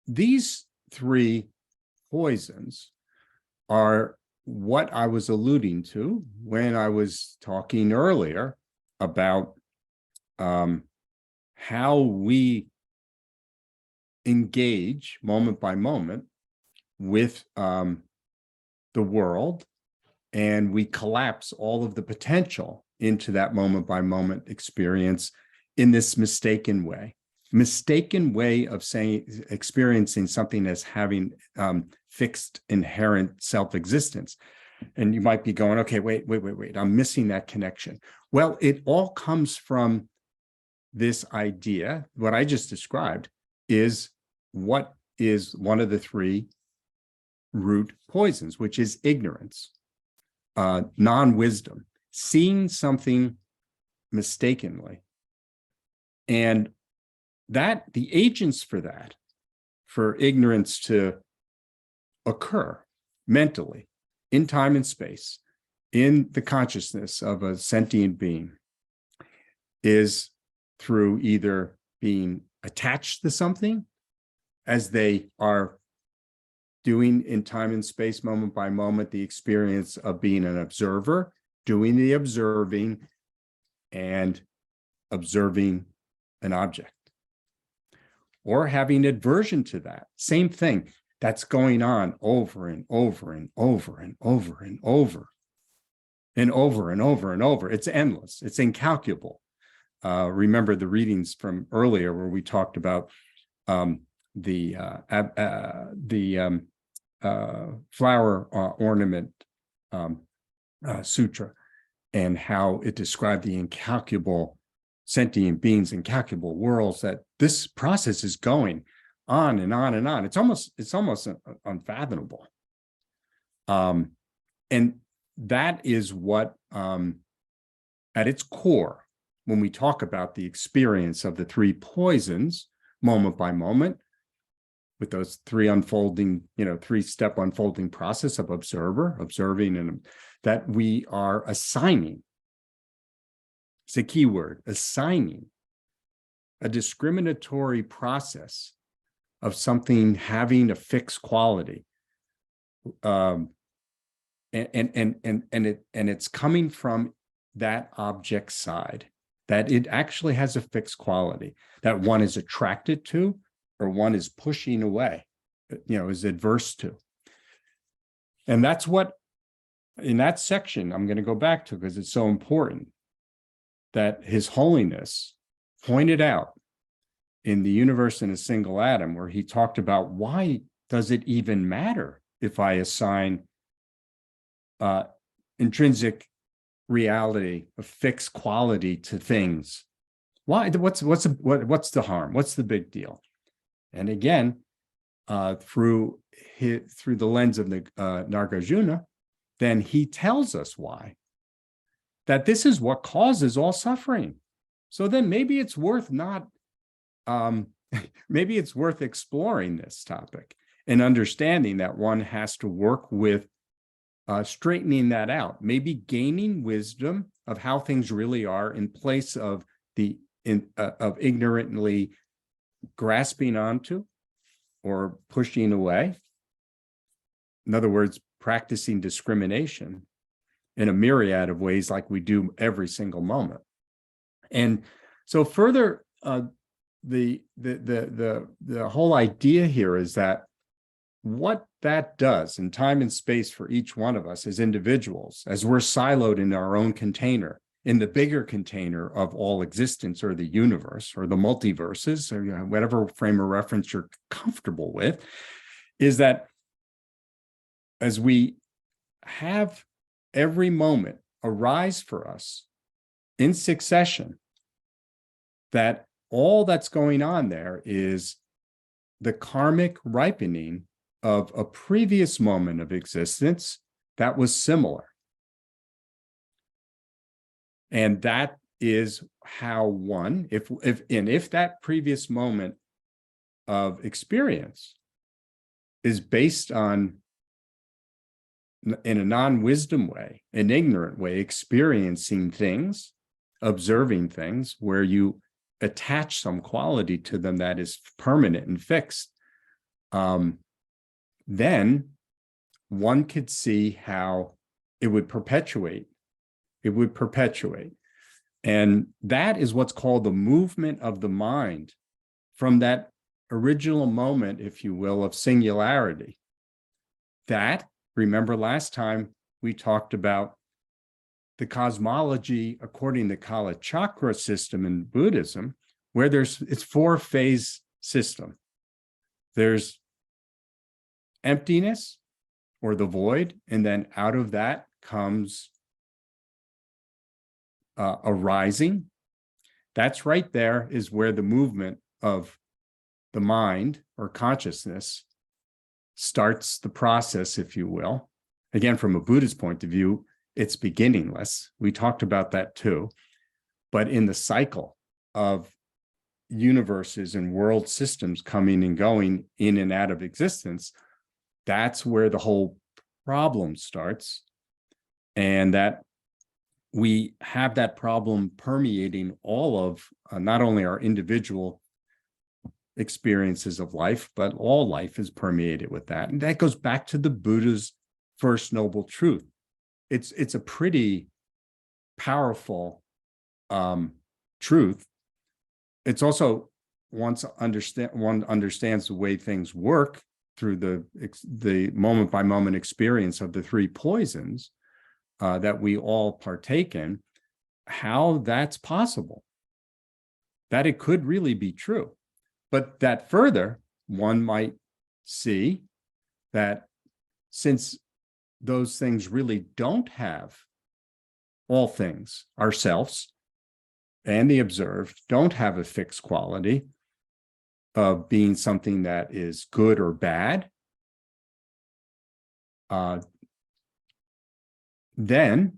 these three poisons are what I was alluding to when I was talking earlier about how we engage moment by moment with the world, and we collapse all of the potential into that moment by moment experience in this mistaken way of experiencing something as having fixed inherent self-existence. And you might be going, okay, wait, I'm missing that connection. Well, it all comes from this idea. What I just described is what is one of the three root poisons, which is ignorance, non-wisdom, seeing something mistakenly. And that the agents for ignorance to occur mentally, in time and space, in the consciousness of a sentient being, is through either being attached to something, as they are doing in time and space, moment by moment, the experience of being an observer, doing the observing, and observing an object, or having aversion to that same thing that's going on over and over and over and over and over and over and over and over. It's endless. It's incalculable. Remember the readings from earlier where we talked about the flower ornament sutra, and how it described the incalculable sentient beings, incalculable worlds, that this process is going on and on and on. It's almost unfathomable. And that is what, at its core, when we talk about the experience of the three poisons, moment by moment, with those three unfolding, three-step unfolding process of observing, and that we are assigning. It's a key word, assigning a discriminatory process of something having a fixed quality. And it's coming from that object side. that it actually has a fixed quality that one is attracted to or one is pushing away, is adverse to. And that's what, in that section, I'm going to go back to because it's so important, that His Holiness pointed out in The Universe in a Single Atom, where he talked about why does it even matter if I assign intrinsic reality, a fixed quality to things? Why? What's the harm? What's the big deal? And again, through the lens of the Nagarjuna, then he tells us why. That this is what causes all suffering. So then maybe it's worth maybe it's worth exploring this topic and understanding that one has to work with straightening that out, maybe gaining wisdom of how things really are in place of of ignorantly grasping onto or pushing away. In other words, practicing discrimination in a myriad of ways like we do every single moment. And so further, the whole idea here is that what that does in time and space for each one of us as individuals, as we're siloed in our own container, in the bigger container of all existence or the universe or the multiverses, or whatever frame of reference you're comfortable with, is that as we have every moment arise for us in succession, that all that's going on there is the karmic ripening of a previous moment of existence that was similar. And that is how one, if that previous moment of experience is based on, in a non-wisdom way, an ignorant way, experiencing things, observing things, where you attach some quality to them that is permanent and fixed, then one could see how it would perpetuate. It would perpetuate. And that is what's called the movement of the mind from that original moment, if you will, of singularity. That, remember last time we talked about the cosmology according to Kala Chakra system in Buddhism, where it's four-phase system. There's emptiness or the void, and then out of that comes arising. That's right there is where the movement of the mind or consciousness starts the process, if you will. Again, from a Buddhist point of view, it's beginningless. We talked about that too. But in the cycle of universes and world systems coming and going in and out of existence, that's where the whole problem starts. And that we have that problem permeating all of not only our individual experiences of life, but all life is permeated with that. And that goes back to the Buddha's first noble truth. It's a pretty powerful truth. It's also, one understands the way things work through the moment by moment experience of the three poisons that we all partake in, how that's possible, that it could really be true. But that further, one might see that since those things really don't have, all things, ourselves and the observed, don't have a fixed quality of being something that is good or bad, then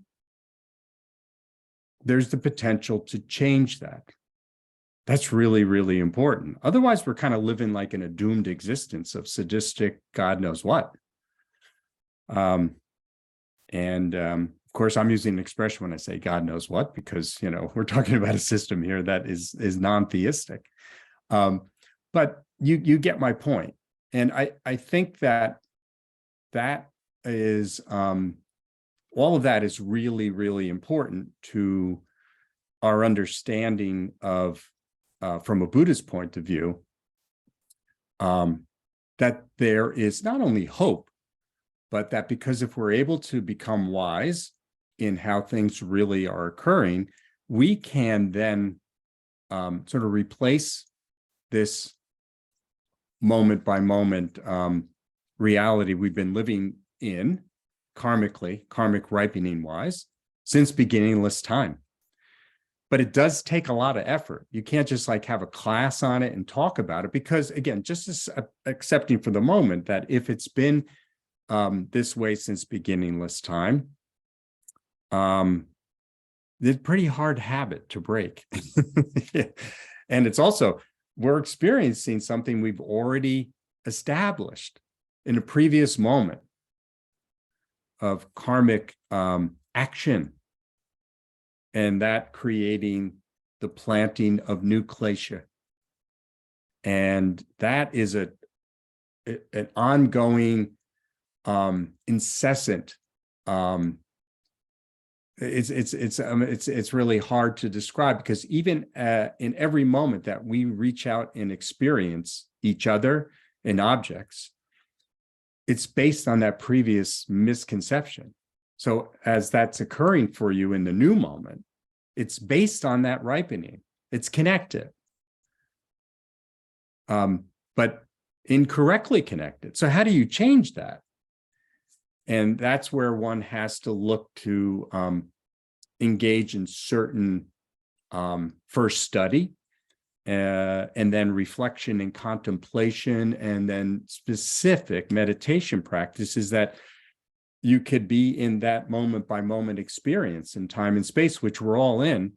there's the potential to change that. That's really, really important. Otherwise, we're kind of living like in a doomed existence of sadistic God knows what. Of course, I'm using an expression when I say God knows what, because, we're talking about a system here that is non-theistic. But you get my point. And I think that is, all of that is really, really important to our understanding of, from a Buddhist point of view, that there is not only hope, but that because if we're able to become wise in how things really are occurring, we can then sort of replace this moment by moment reality we've been living in karmically, karmic ripening wise, since beginningless time. But it does take a lot of effort. You can't just like have a class on it and talk about it, because again, just as accepting for the moment that if it's been this way since beginningless time, it's a pretty hard habit to break. And it's also, we're experiencing something we've already established in a previous moment of karmic action, and that creating the planting of new klesha. And that is an ongoing, incessant, it's really hard to describe, because even in every moment that we reach out and experience each other and objects, it's based on that previous misconception. So as that's occurring for you in the new moment, it's based on that ripening. It's connected, but incorrectly connected. So how do you change that? And that's where one has to look to engage in certain first study, and then reflection and contemplation, and then specific meditation practices that you could be in that moment by moment experience in time and space, which we're all in,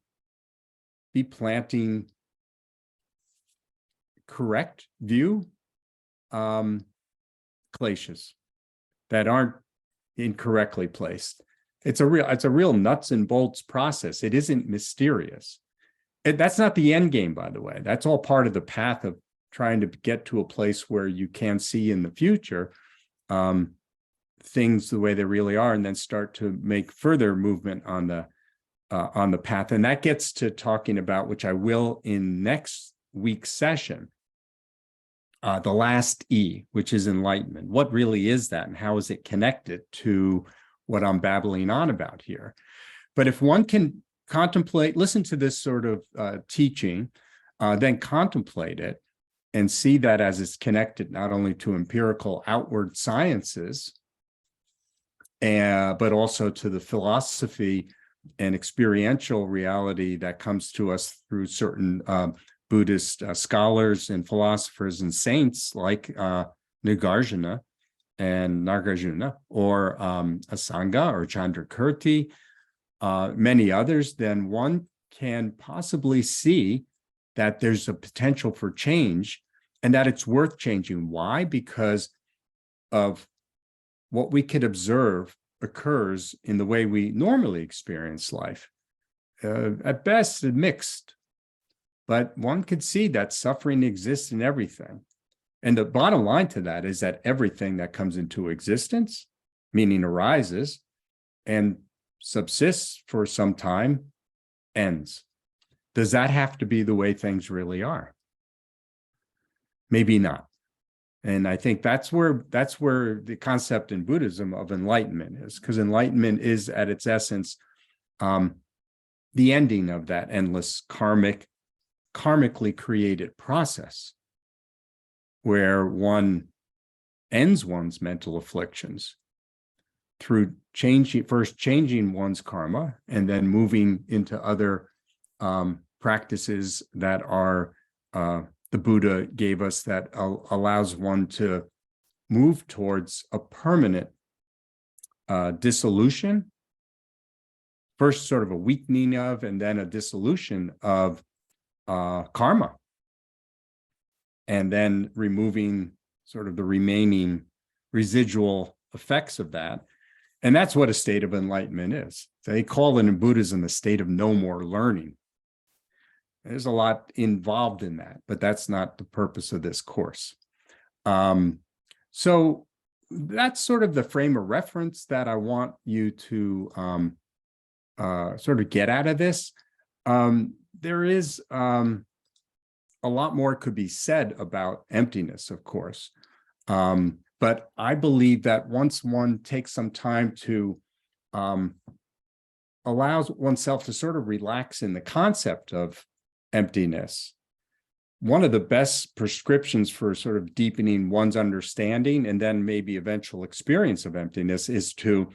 be planting correct view kleshas that aren't incorrectly placed. It's a real nuts and bolts process. It isn't mysterious. That's not the end game, by the way. That's all part of the path of trying to get to a place where you can see in the future things the way they really are, and then start to make further movement on the path. And that gets to talking about, which I will in next week's session, the last E, which is enlightenment. What really is that, and how is it connected to what I'm babbling on about here? But if one can contemplate, listen to this sort of teaching, then contemplate it and see that as it's connected not only to empirical outward sciences, but also to the philosophy and experiential reality that comes to us through certain Buddhist scholars and philosophers and saints like Nagarjuna, or Asanga or Chandrakirti, many others, then one can possibly see that there's a potential for change and that it's worth changing. Why? Because of what we could observe occurs in the way we normally experience life. At best, mixed, but one could see that suffering exists in everything. And the bottom line to that is that everything that comes into existence, meaning arises and subsists for some time, ends. Does that have to be the way things really are? Maybe not. And I think that's where the concept in Buddhism of enlightenment is, because enlightenment is at its essence the ending of that endless karmically created process, where one ends one's mental afflictions through changing one's karma, and then moving into other practices that are the Buddha gave us, that allows one to move towards a permanent dissolution, first sort of a weakening of, and then a dissolution of karma, and then removing sort of the remaining residual effects of that. And that's what a state of enlightenment is. They call it in Buddhism the state of no more learning. There's a lot involved in that, but that's not the purpose of this course. So that's sort of the frame of reference that I want you to sort of get out of this. There is a lot more could be said about emptiness, of course. But I believe that once one takes some time to allows oneself to sort of relax in the concept of emptiness, one of the best prescriptions for sort of deepening one's understanding and then maybe eventual experience of emptiness is to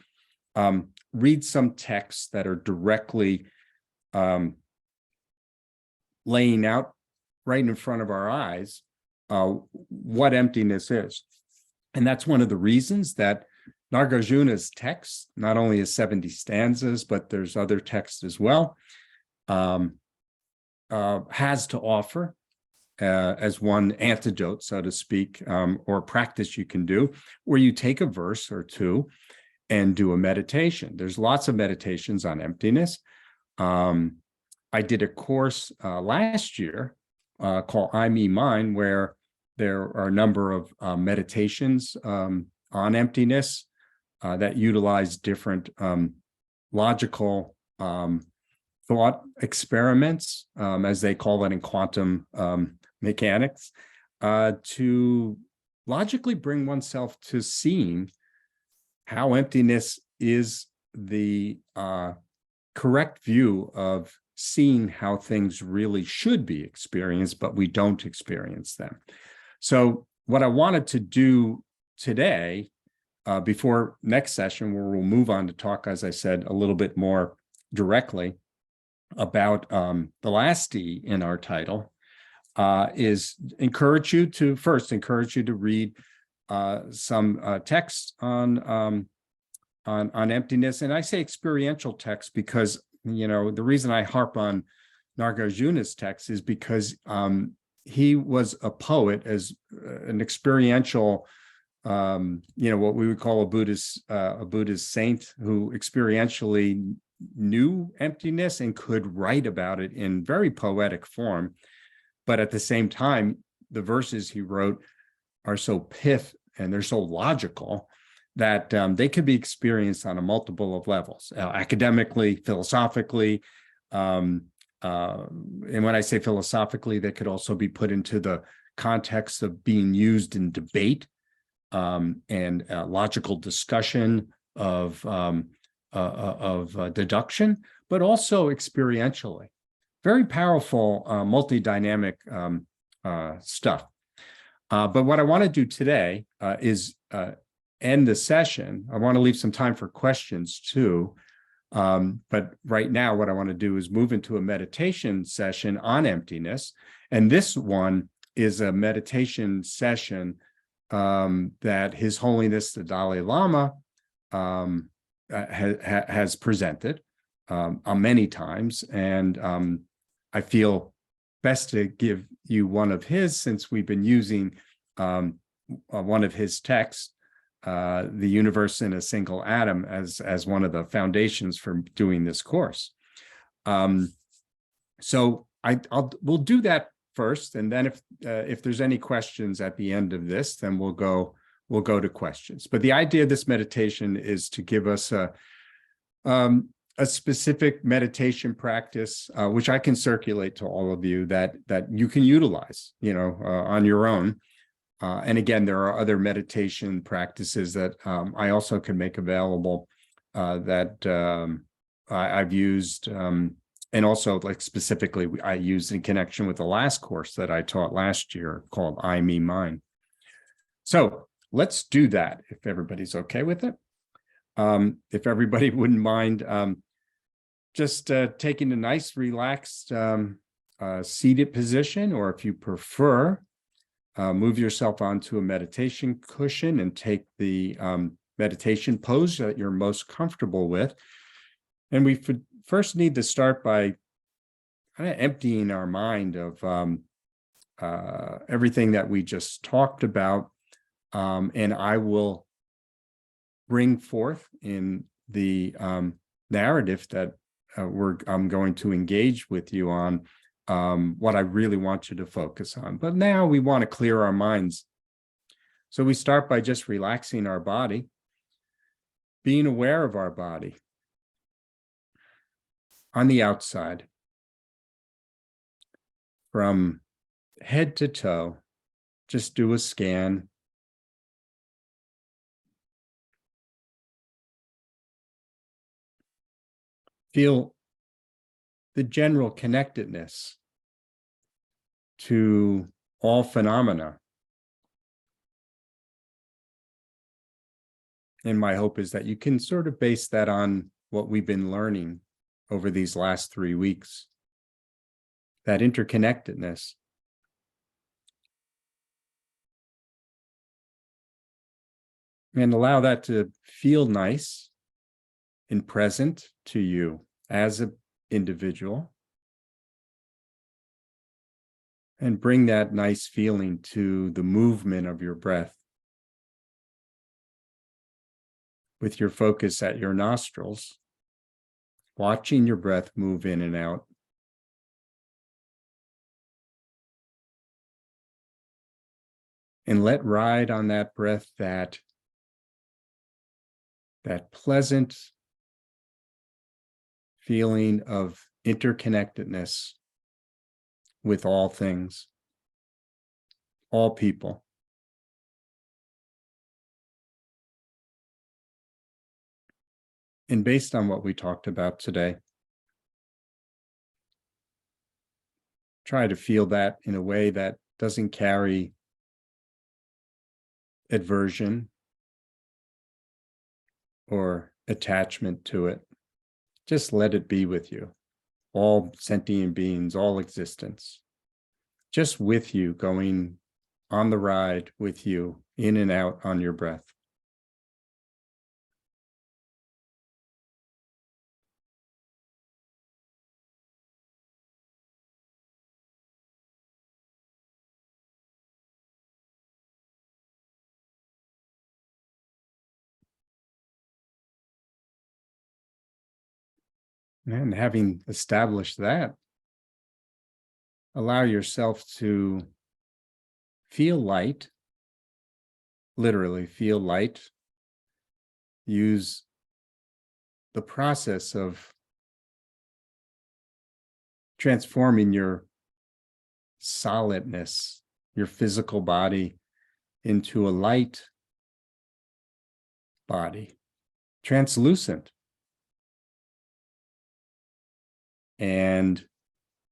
read some texts that are directly laying out right in front of our eyes what emptiness is. And that's one of the reasons that Nagarjuna's text not only is 70 stanzas, but there's other texts as well, has to offer as one antidote, so to speak, or practice you can do, where you take a verse or two and do a meditation. There's lots of meditations on emptiness. I did a course last year called I, Me, Mine, where there are a number of meditations on emptiness that utilize different logical thought experiments, as they call it in quantum mechanics, to logically bring oneself to seeing how emptiness is the correct view of seeing how things really should be experienced, but we don't experience them. So what I wanted to do today, before next session, where we'll move on to talk, as I said, a little bit more directly about the last D in our title, is encourage you to read some texts on emptiness. And I say experiential texts because, you know, the reason I harp on Nagarjuna's text is because he was a poet, as an experiential, what we would call a Buddhist saint who experientially knew emptiness and could write about it in very poetic form. But at the same time, the verses he wrote are so pith and they're so logical that they could be experienced on a multiple of levels, academically, philosophically. And when I say philosophically, they could also be put into the context of being used in debate and logical discussion of deduction, but also experientially. Very powerful, multi-dynamic stuff. But what I want to do today is end the session. I want to leave some time for questions too. But right now, what I want to do is move into a meditation session on emptiness. And this one is a meditation session that His Holiness the Dalai Lama has presented many times. And I feel best to give you one of his, since we've been using one of his texts, The Universe in a Single Atom, as one of the foundations for doing this course. So we'll do that first, and then if there's any questions at the end of this, then we'll go to questions. But the idea of this meditation is to give us a specific meditation practice, which I can circulate to all of you that you can utilize, on your own. And again, there are other meditation practices that I also can make available that I've used, and also, like, specifically I used in connection with the last course that I taught last year called I, Me, Mine. So let's do that if everybody's okay with it. If everybody wouldn't mind just taking a nice, relaxed, seated position, or if you prefer, move yourself onto a meditation cushion and take the meditation pose that you're most comfortable with. And we first need to start by kind of emptying our mind of everything that we just talked about. And I will bring forth in the narrative that I'm going to engage with you on what I really want you to focus on. But now we want to clear our minds. So we start by just relaxing our body, being aware of our body on the outside. from head to toe. Just do a scan. Feel the general connectedness to all phenomena. And my hope is that you can sort of base that on what we've been learning over these last 3 weeks, that interconnectedness. And allow that to feel nice and present to you as an individual. And bring that nice feeling to the movement of your breath, with your focus at your nostrils, watching your breath move in and out. And let ride on that breath that pleasant feeling of interconnectedness with all things, all people. And based on what we talked about today, try to feel that in a way that doesn't carry aversion or attachment to it. Just let it be with you, all sentient beings, all existence, just with you, going on the ride with you, in and out on your breath. And having established that, allow yourself to feel light, literally feel light. Use the process of transforming your solidness, your physical body, into a light body, translucent, and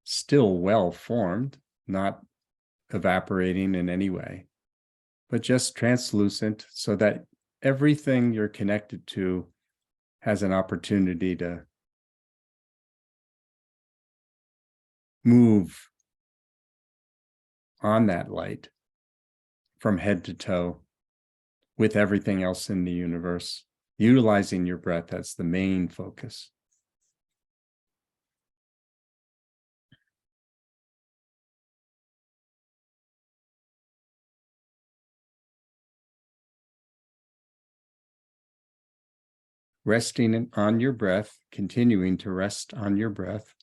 still well formed, not evaporating in any way, but just translucent, so that everything you're connected to has an opportunity to move on that light from head to toe with everything else in the universe, utilizing your breath as the main focus. Resting on your breath, continuing to rest on your breath.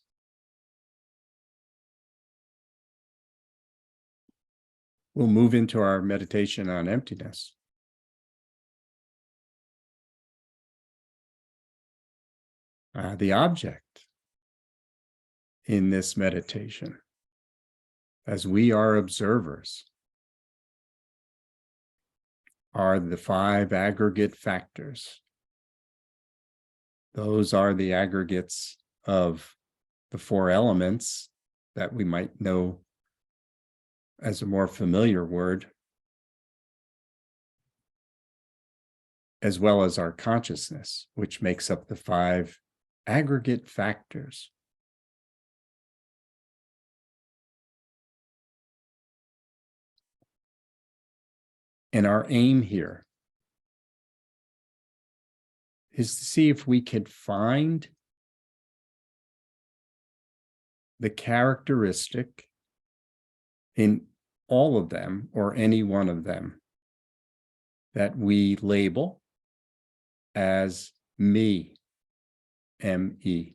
We'll move into our meditation on emptiness. The object in this meditation, as we are observers, are the 5 aggregate factors. Those are the aggregates of the 4 elements that we might know as a more familiar word, as well as our consciousness, which makes up the 5 aggregate factors. And our aim here is to see if we could find the characteristic in all of them, or any one of them, that we label as me, M-E.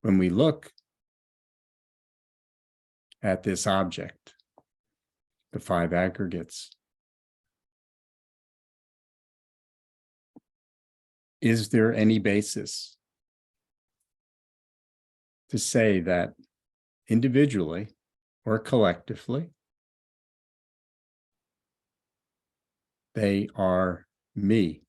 When we look at this object, the 5 aggregates, Is there any basis to say that individually or collectively, they are me?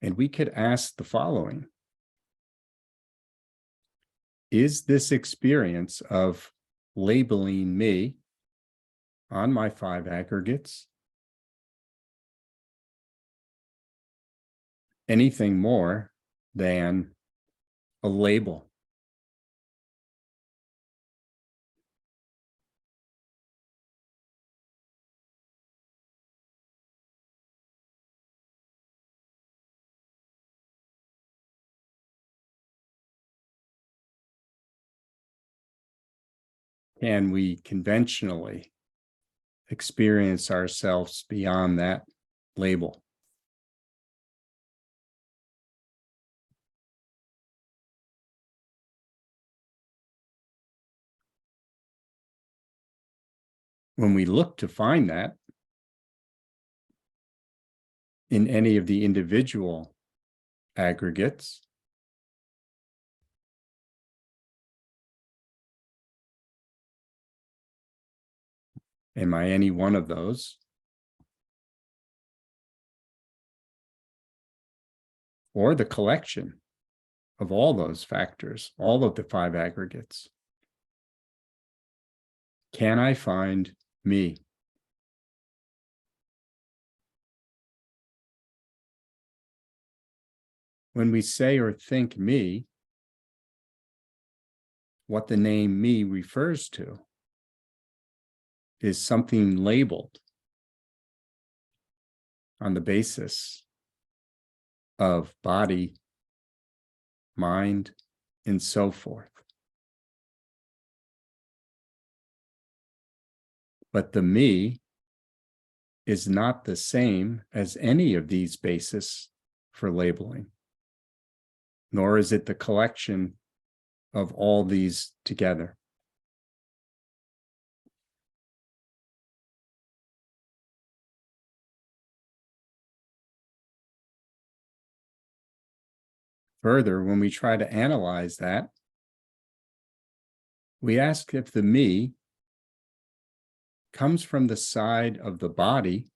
And we could ask the following: is this experience of labeling me on my 5 aggregates anything more than a label? Can we conventionally experience ourselves beyond that label? When we look to find that in any of the individual aggregates, am I any one of those? Or the collection of all those factors, all of the 5 aggregates? Can I find me? When we say or think me, what the name me refers to is something labeled on the basis of body, mind, and so forth. But the me is not the same as any of these bases for labeling, nor is it the collection of all these together. Further, when we try to analyze that, we ask if the me comes from the side of the body,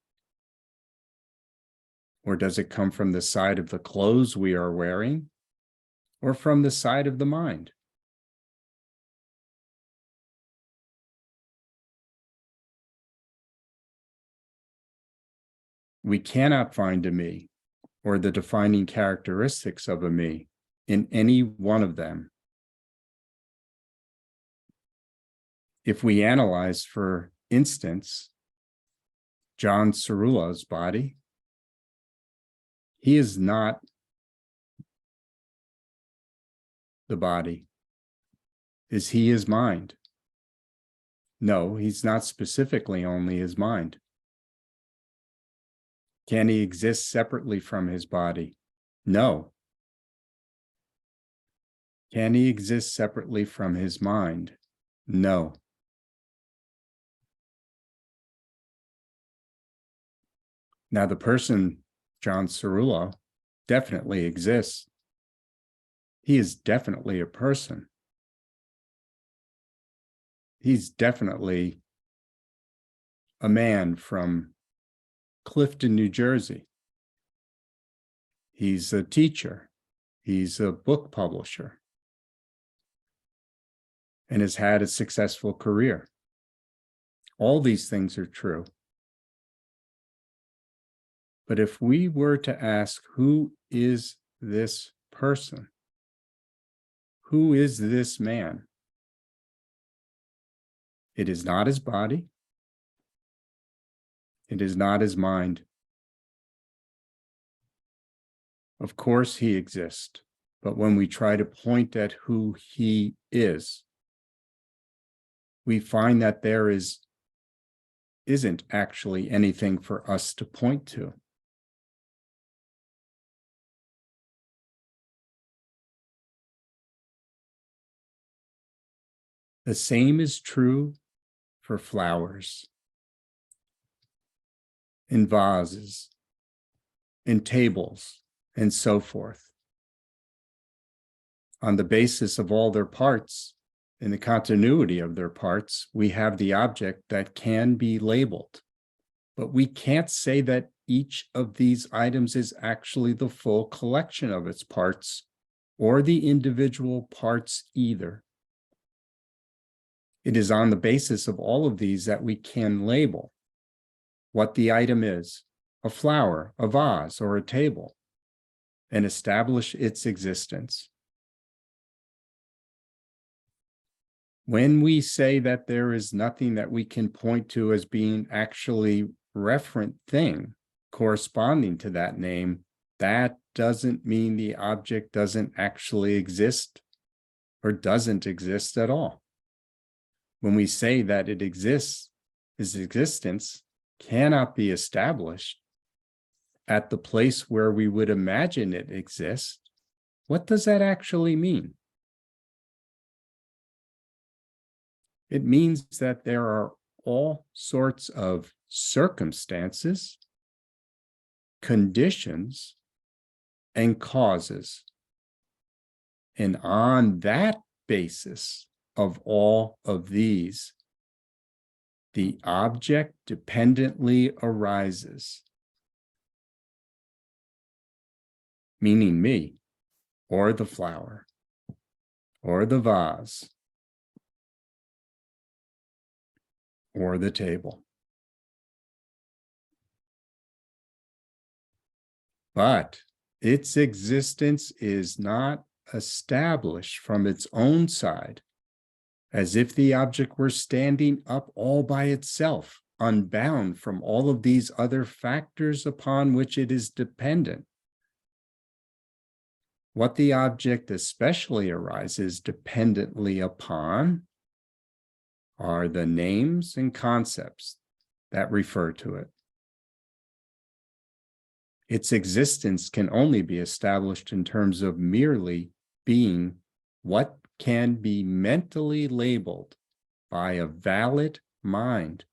or does it come from the side of the clothes we are wearing, or from the side of the mind? We cannot find a me or the defining characteristics of a me in any one of them. If we analyze, for instance, John Cerullo's body, he is not the body. Is he his mind? No, he's not specifically only his mind. Can he exist separately from his body? No. Can he exist separately from his mind? No. Now, the person, John Cerullo, definitely exists. He is definitely a person. He's definitely a man from Clifton, New Jersey. He's a teacher. He's a book publisher and has had a successful career. All these things are true. But if we were to ask, who is this person? Who is this man? It is not his body. It is not his mind. Of course, he exists. But when we try to point at who he is, we find that there isn't actually anything for us to point to. The same is true for flowers, in vases, in tables, and so forth. On the basis of all their parts, in the continuity of their parts, we have the object that can be labeled. But we can't say that each of these items is actually the full collection of its parts or the individual parts either. It is on the basis of all of these that we can label what the item is, a flower, a vase, or a table, and establish its existence. When we say that there is nothing that we can point to as being actually referent thing corresponding to that name, that doesn't mean the object doesn't actually exist or doesn't exist at all. When we say that it exists, its existence cannot be established at the place where we would imagine it exists, what does that actually mean? It means that there are all sorts of circumstances, conditions, and causes. And on that basis of all of these, the object dependently arises, meaning me, or the flower, or the vase, or the table. But its existence is not established from its own side, as if the object were standing up all by itself, unbound from all of these other factors upon which it is dependent. What the object especially arises dependently upon are the names and concepts that refer to it. Its existence can only be established in terms of merely being what can be mentally labeled by a valid mind.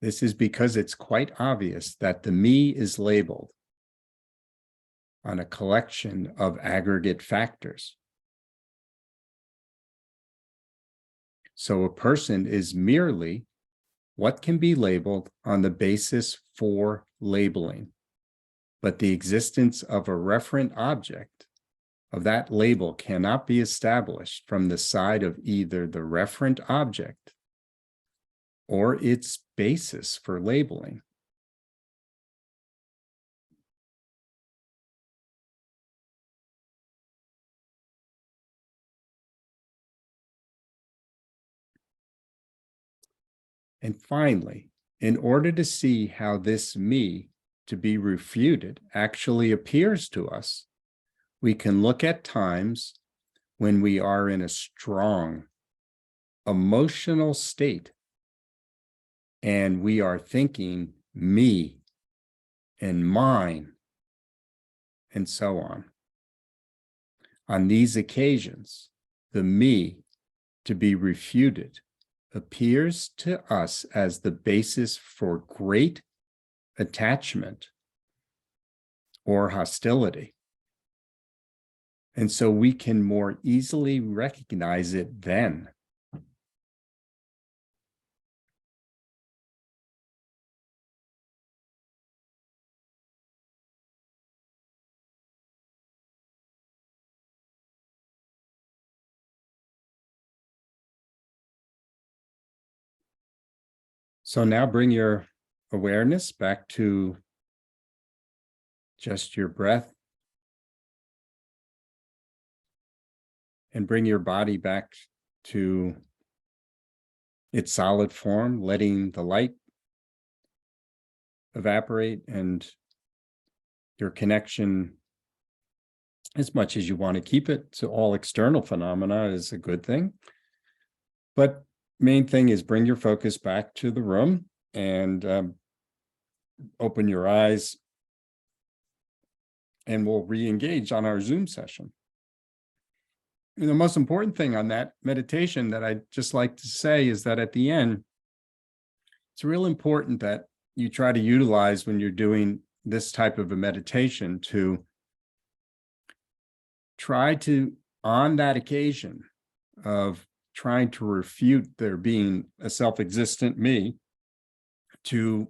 This is because it's quite obvious that the me is labeled on a collection of aggregate factors. So a person is merely what can be labeled on the basis for labeling, but the existence of a referent object of that label cannot be established from the side of either the referent object or its basis for labeling. And finally, in order to see how this me to be refuted actually appears to us, we can look at times when we are in a strong emotional state and we are thinking me and mine and so on. On these occasions, the me to be refuted appears to us as the basis for great attachment or hostility. And so we can more easily recognize it then. So now bring your awareness back to just your breath and bring your body back to its solid form, letting the light evaporate and your connection, as much as you want to keep it to all external phenomena, is a good thing. But main thing is bring your focus back to the room and open your eyes, and we'll re-engage on our Zoom session. And the most important thing on that meditation that I'd just like to say is that at the end, it's real important that you try to utilize when you're doing this type of a meditation to try to, on that occasion of trying to refute there being a self-existent me, to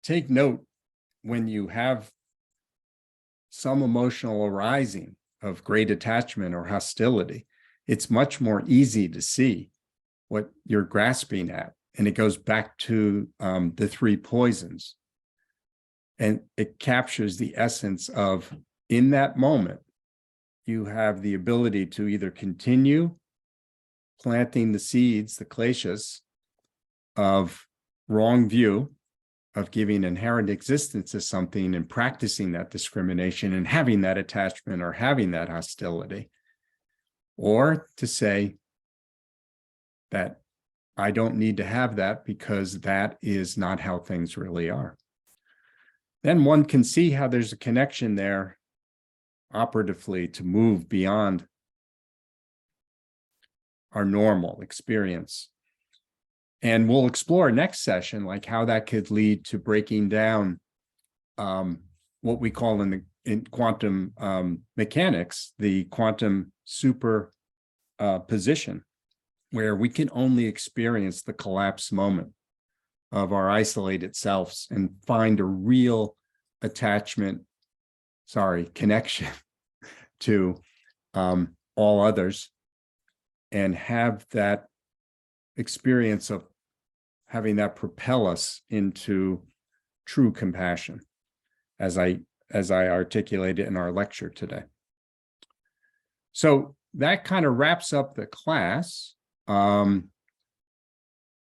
take note when you have some emotional arising of great attachment or hostility. It's much more easy to see what you're grasping at. And it goes back to the three poisons. And it captures the essence of, in that moment, you have the ability to either continue planting the seeds, the kleshas, of wrong view, of giving inherent existence to something and practicing that discrimination and having that attachment or having that hostility, or to say that I don't need to have that because that is not how things really are. Then one can see how there's a connection there operatively to move beyond our normal experience. And we'll explore next session, like how that could lead to breaking down what we call in quantum mechanics, the quantum superposition, where we can only experience the collapse moment of our isolated selves and find a real connection to all others, and have that experience of having that propel us into true compassion, as I articulated in our lecture today. So that kind of wraps up the class.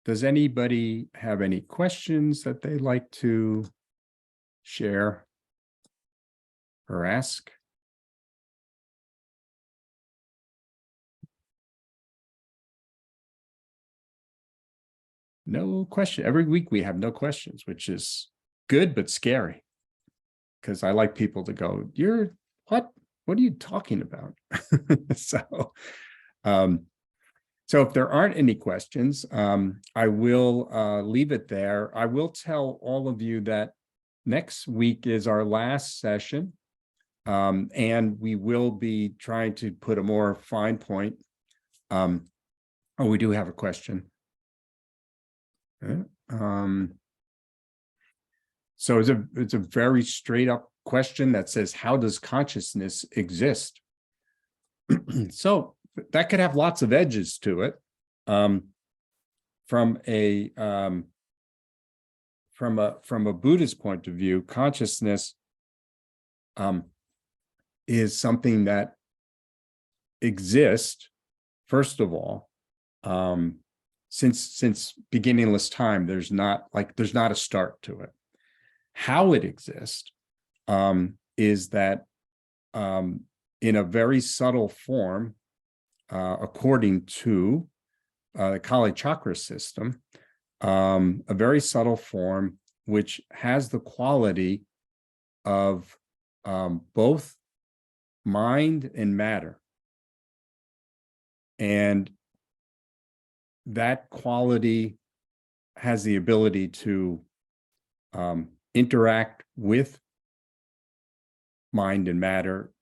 Does anybody have any questions that they'd like to share or ask? No question. Every week we have no questions, which is good but scary, because I like people to go, "You're what? What are you talking about?" So if there aren't any questions, I will leave it there. I will tell all of you that next week is our last session, and we will be trying to put a more fine point. We do have a question. So it's a very straight up question that says, how does consciousness exist? So that could have lots of edges to it. From a Buddhist point of view, consciousness is something that exists, first of all, since beginningless time. There's not a start to it. How it exists is that in a very subtle form, according to the Kali chakra system, a very subtle form which has the quality of both mind and matter. And that quality has the ability to interact with mind and matter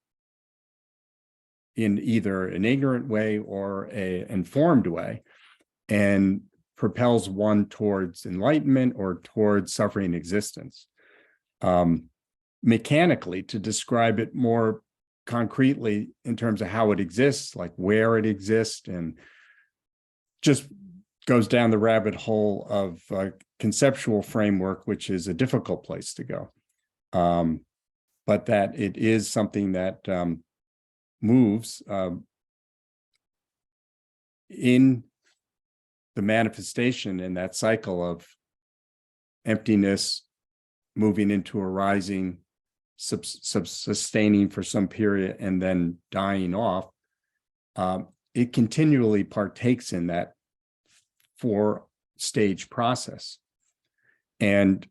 in either an ignorant way or an informed way, and propels one towards enlightenment or towards suffering existence. Mechanically, to describe it more concretely in terms of how it exists, like where it exists, and just goes down the rabbit hole of conceptual framework, which is a difficult place to go. But that it is something that moves in the manifestation in that cycle of emptiness, moving into arising, sustaining for some period, and then dying off. It continually partakes in that 4-stage process. And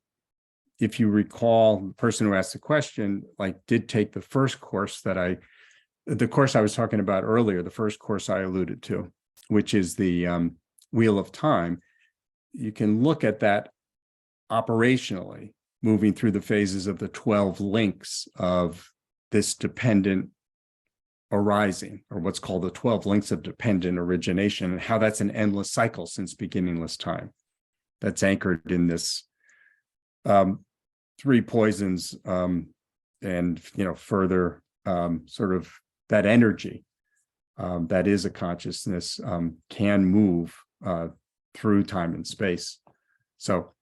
if you recall, the person who asked the question, did take the first course the course I was talking about earlier, the first course I alluded to, which is the Wheel of Time. You can look at that operationally, moving through the phases of the 12 links of this dependent arising, or what's called the 12 links of dependent origination, and how that's an endless cycle since beginningless time. That's anchored in this three poisons, and further sort of that energy that is a consciousness can move through time and space. So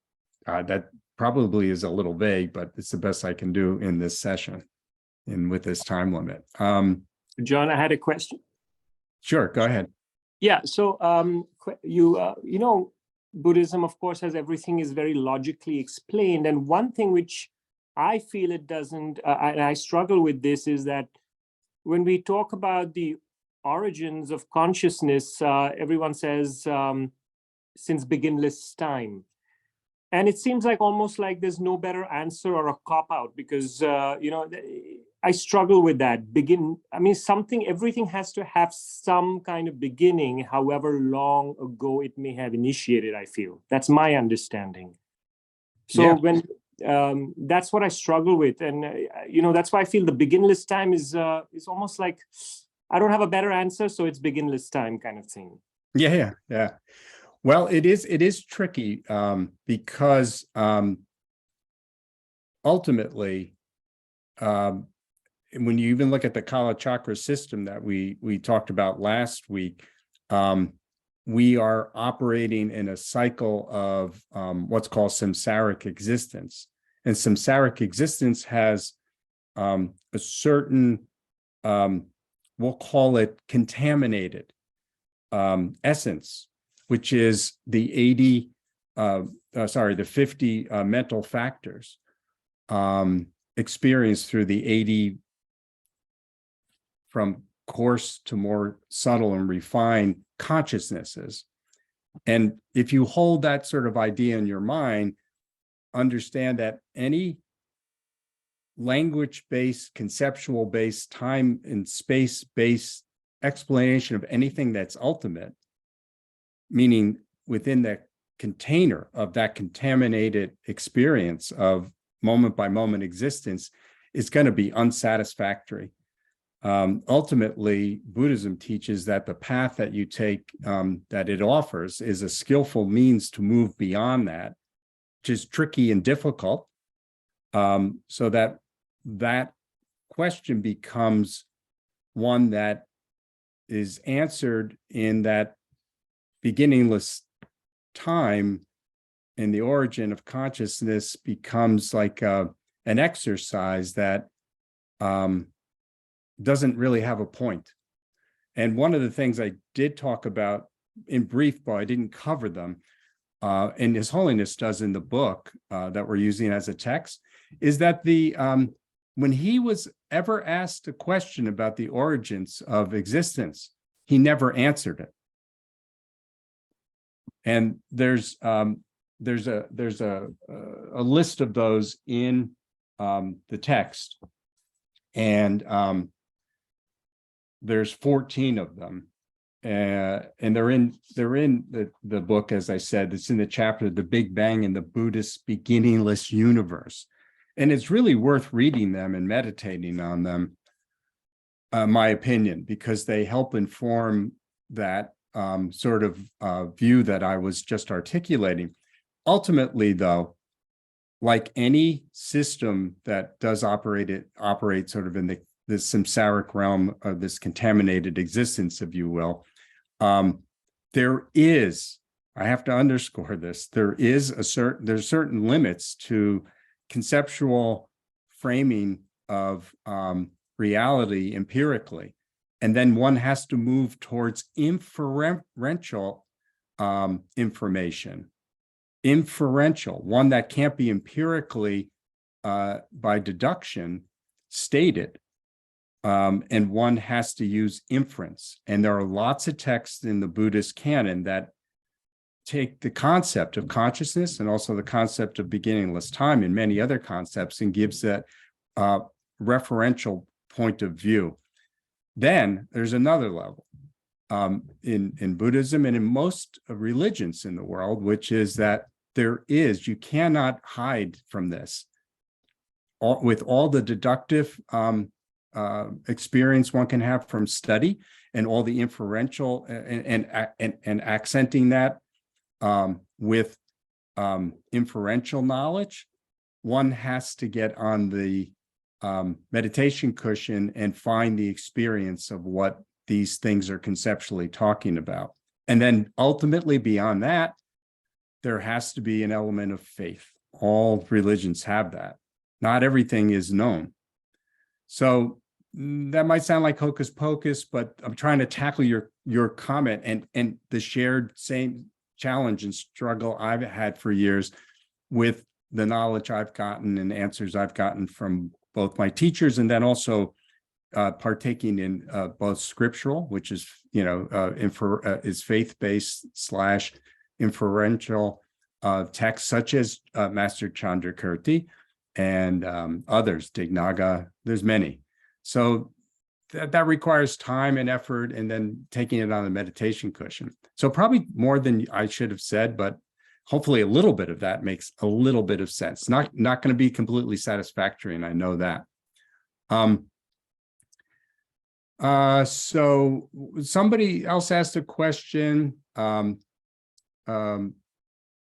that probably is a little vague, but it's the best I can do in this session and with this time limit. John, I had a question. Sure, go ahead. Yeah, so Buddhism, of course, has everything is very logically explained. And one thing which I feel it doesn't, and I struggle with this, is that when we talk about the origins of consciousness, everyone says since beginless time. And it seems like almost like there's no better answer or a cop-out, because, I struggle with that. Everything has to have some kind of beginning, however long ago it may have initiated, I feel. That's my understanding. So when that's what I struggle with. And, that's why I feel the beginless time is almost like, I don't have a better answer, so it's beginless time kind of thing. Yeah. Well, it is tricky because ultimately, when you even look at the Kala Chakra system that we talked about last week, we are operating in a cycle of what's called samsaric existence. And samsaric existence has a certain, we'll call it contaminated essence, which is the 50 mental factors experienced through the 80 from coarse to more subtle and refined consciousnesses. And if you hold that sort of idea in your mind, understand that any language-based, conceptual-based, time and space-based explanation of anything that's ultimate, meaning within the container of that contaminated experience of moment by moment existence, is going to be unsatisfactory. Ultimately, Buddhism teaches that the path that you take, that it offers, is a skillful means to move beyond that, which is tricky and difficult, so that question becomes one that is answered in that beginningless time, and the origin of consciousness becomes like an exercise that doesn't really have a point. And one of the things I did talk about in brief, but I didn't cover them, and His Holiness does in the book that we're using as a text, is that when he was ever asked a question about the origins of existence, he never answered it. And there's a list of those in the text, and there's 14 of them, and they're in the book. As I said, it's in the chapter "The Big Bang and the Buddhist Beginningless Universe," and it's really worth reading them and meditating on them, my opinion, because they help inform that sort of view that I was just articulating. Ultimately, though, like any system that does operate sort of in this samsaric realm of this contaminated existence, if you will, there is, I have to underscore this, there's certain limits to conceptual framing of reality empirically. And then one has to move towards inferential information. Inferential, one that can't be empirically by deduction stated. And one has to use inference. And there are lots of texts in the Buddhist canon that take the concept of consciousness and also the concept of beginningless time and many other concepts and gives that referential point of view. Then there's another level in Buddhism and in most religions in the world, which is that you cannot hide from this. With all the deductive experience one can have from study and all the inferential and accenting that with inferential knowledge, one has to get on the meditation cushion and find the experience of what these things are conceptually talking about. And then ultimately beyond that, there has to be an element of faith. All religions have that. Not everything is known. So that might sound like hocus pocus, but I'm trying to tackle your comment and the shared same challenge and struggle I've had for years with the knowledge I've gotten and answers I've gotten from both my teachers and then also partaking in both scriptural, which is is faith-based / inferential texts such as Master Chandrakirti and others, Dignaga. There's many. So that requires time and effort, and then taking it on the meditation cushion. So probably more than I should have said, but hopefully a little bit of that makes a little bit of sense. Not going to be completely satisfactory, and I know that. So somebody else asked a question.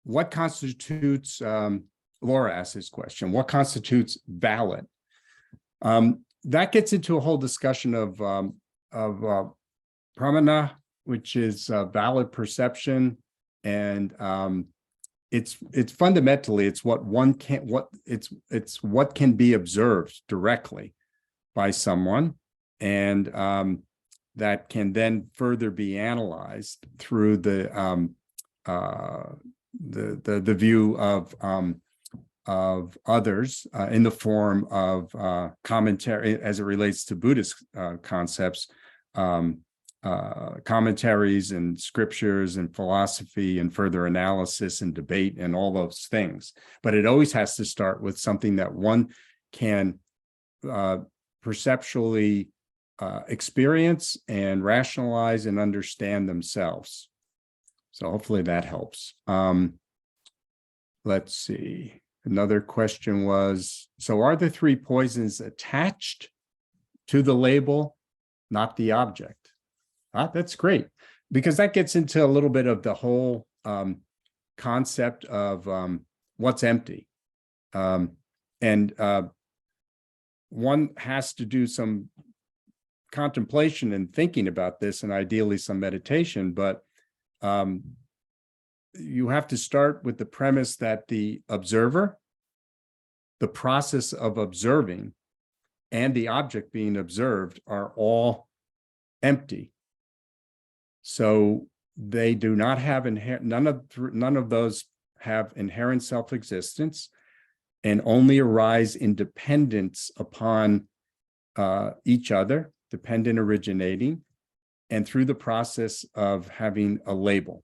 What constitutes, Laura asked this question, what constitutes valid? That gets into a whole discussion of pramana, which is valid perception, and it's fundamentally what can be observed directly by someone, and that can then further be analyzed through the view of others in the form of commentary as it relates to Buddhist concepts, commentaries and scriptures and philosophy and further analysis and debate and all those things. But it always has to start with something that one can perceptually experience and rationalize and understand themselves. So hopefully that helps. Let's see. Another question was, so are the three poisons attached to the label, not the object? That's great, because that gets into a little bit of the whole concept of what's empty. And one has to do some contemplation and thinking about this, and ideally some meditation, but you have to start with the premise that the observer, the process of observing, and the object being observed are all empty. So they do not have none of those have inherent self-existence and only arise in dependence upon each other, dependent originating, and through the process of having a label.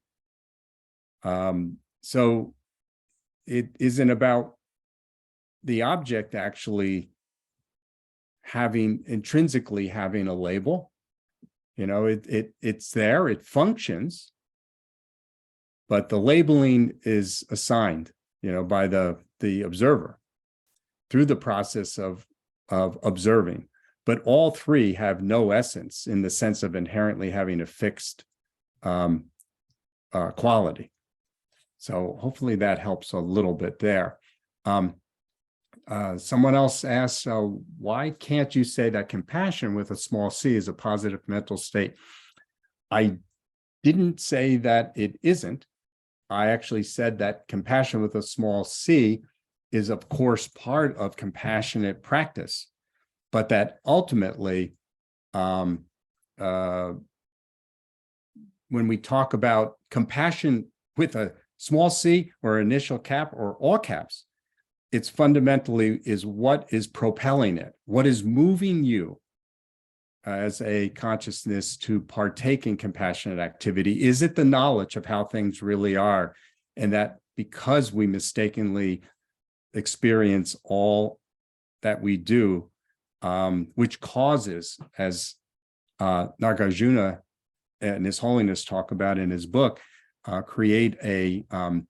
So it isn't about the object actually intrinsically having a label. It's there, it functions, but the labeling is assigned, by the observer through the process of observing. But all three have no essence in the sense of inherently having a fixed quality. So hopefully that helps a little bit there. Someone else asked, why can't you say that compassion with a small c is a positive mental state? I didn't say that it isn't. I actually said that compassion with a small c is, of course, part of compassionate practice, but that ultimately, when we talk about compassion with a small c or initial cap or all caps, it's fundamentally is what is propelling it, what is moving you as a consciousness to partake in compassionate activity? Is it the knowledge of how things really are? And that because we mistakenly experience all that we do, which causes, as Nagarjuna and His Holiness talk about in his book, create all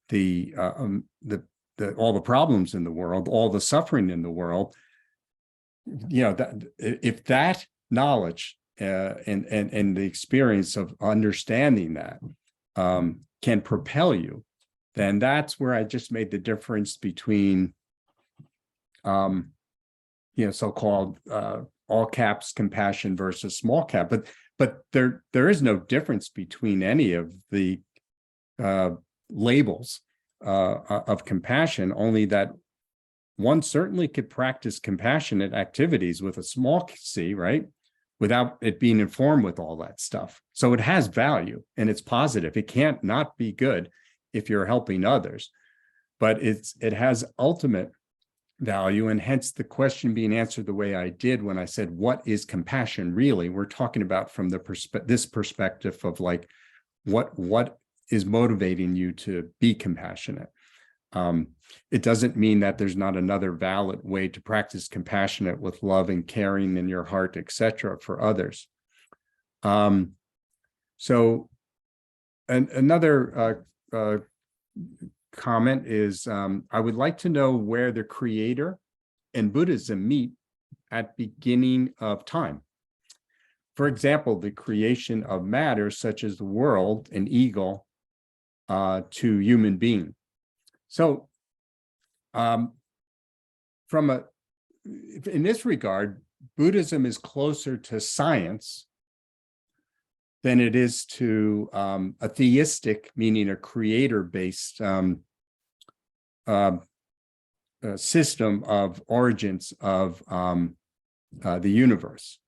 the problems in the world, all the suffering in the world. That if that knowledge and the experience of understanding that can propel you, then that's where I just made the difference between so-called all caps compassion versus small cap, but there is no difference between any of the labels of compassion, only that one certainly could practice compassionate activities with a small c, right, without it being informed with all that stuff. So it has value and it's positive. It can't not be good if you're helping others, but it has ultimate value, and hence the question being answered the way I did when I said, what is compassion really? We're talking about from this perspective of like, what is motivating you to be compassionate? It doesn't mean that there's not another valid way to practice compassionate with love and caring in your heart, etc., for others. So another comment is, I would like to know where the Creator and Buddhism meet at beginning of time. For example, the creation of matter such as the world and ego to human being. So in this regard, Buddhism is closer to science than it is to a theistic, meaning a creator-based system of origins of the universe.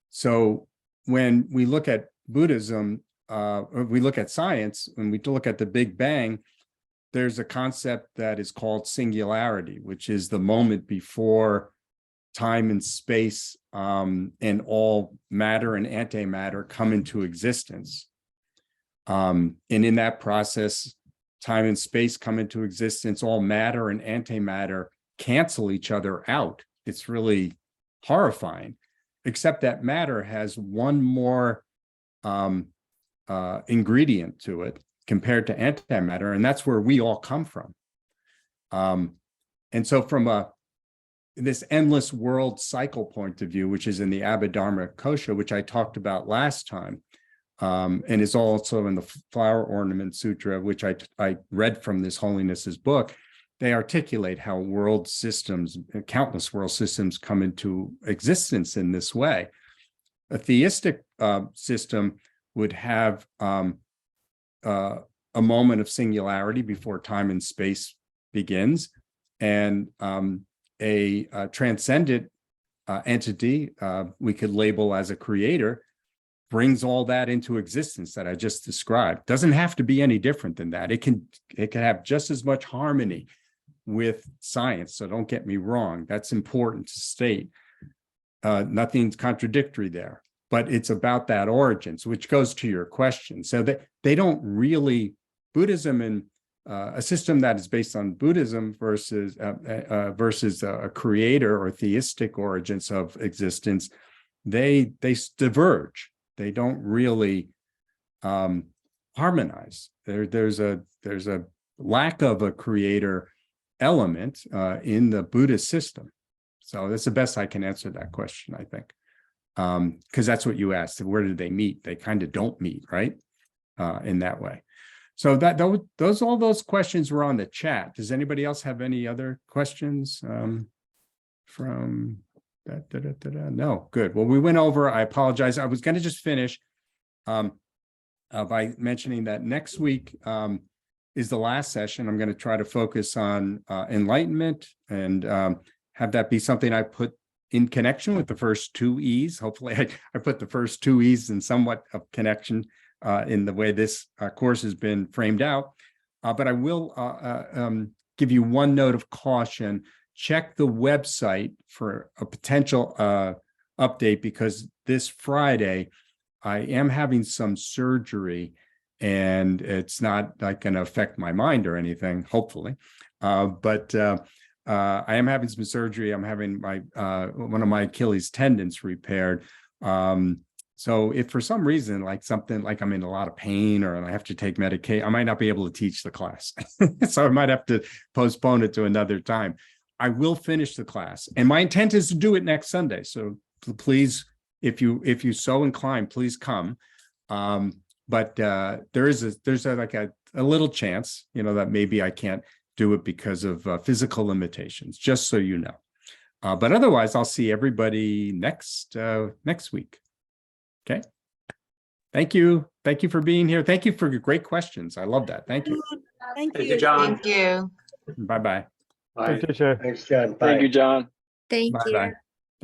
So when we look at Buddhism, or we look at science, when we look at the Big Bang, there's a concept that is called singularity, which is the moment before time and space and all matter and antimatter come into existence. And in that process, time and space come into existence, all matter and antimatter cancel each other out. It's really horrifying, except that matter has one more ingredient to it compared to antimatter, and that's where we all come from. And so from this endless world cycle point of view, which is in the Abhidharma Kosha, which I talked about last time, and is also in the Flower Ornament Sutra, which I read from this Holiness's book, they articulate how world systems, countless world systems come into existence in this way. A theistic system would have a moment of singularity before time and space begins, and a transcendent entity we could label as a creator brings all that into existence that I just described. Doesn't have to be any different than that. It can have just as much harmony with science. So don't get me wrong. That's important to state. Nothing's contradictory there, but it's about that origins, which goes to your question. So they don't really, Buddhism and a system that is based on Buddhism versus a creator or theistic origins of existence, they diverge. They don't really harmonize. There's a lack of a creator element in the Buddhist system. So that's the best I can answer that question, I think, because that's what you asked. Where do they meet? They kind of don't meet, right? In that way. So all those questions were on the chat. Does anybody else have any other questions from that? No, good. Well, we went over. I apologize. I was going to just finish by mentioning that next week is the last session. I'm going to try to focus on enlightenment and have that be something I put in connection with the first two E's. Hopefully, I put the first two E's in somewhat of connection in the way this course has been framed out. But I will give you one note of caution. Check the website for a potential update because this Friday I am having some surgery, and it's not like going to affect my mind or anything, hopefully. But I am having some surgery. I'm having my one of my Achilles tendons repaired. So if for some reason, like something like I'm in a lot of pain or I have to take medication, I might not be able to teach the class. So I might have to postpone it to another time. I will finish the class, and my intent is to do it next Sunday. So please, if you so inclined, please come. But there's a little chance, that maybe I can't do it because of physical limitations, just so you know. But otherwise, I'll see everybody next week. Okay. Thank you. Thank you for being here. Thank you for your great questions. I love that. Thank you. Thank Thank you. you, John. Thank you. Bye-bye. Bye. Thank you, John. Thank you, John. Thank you. Bye-bye.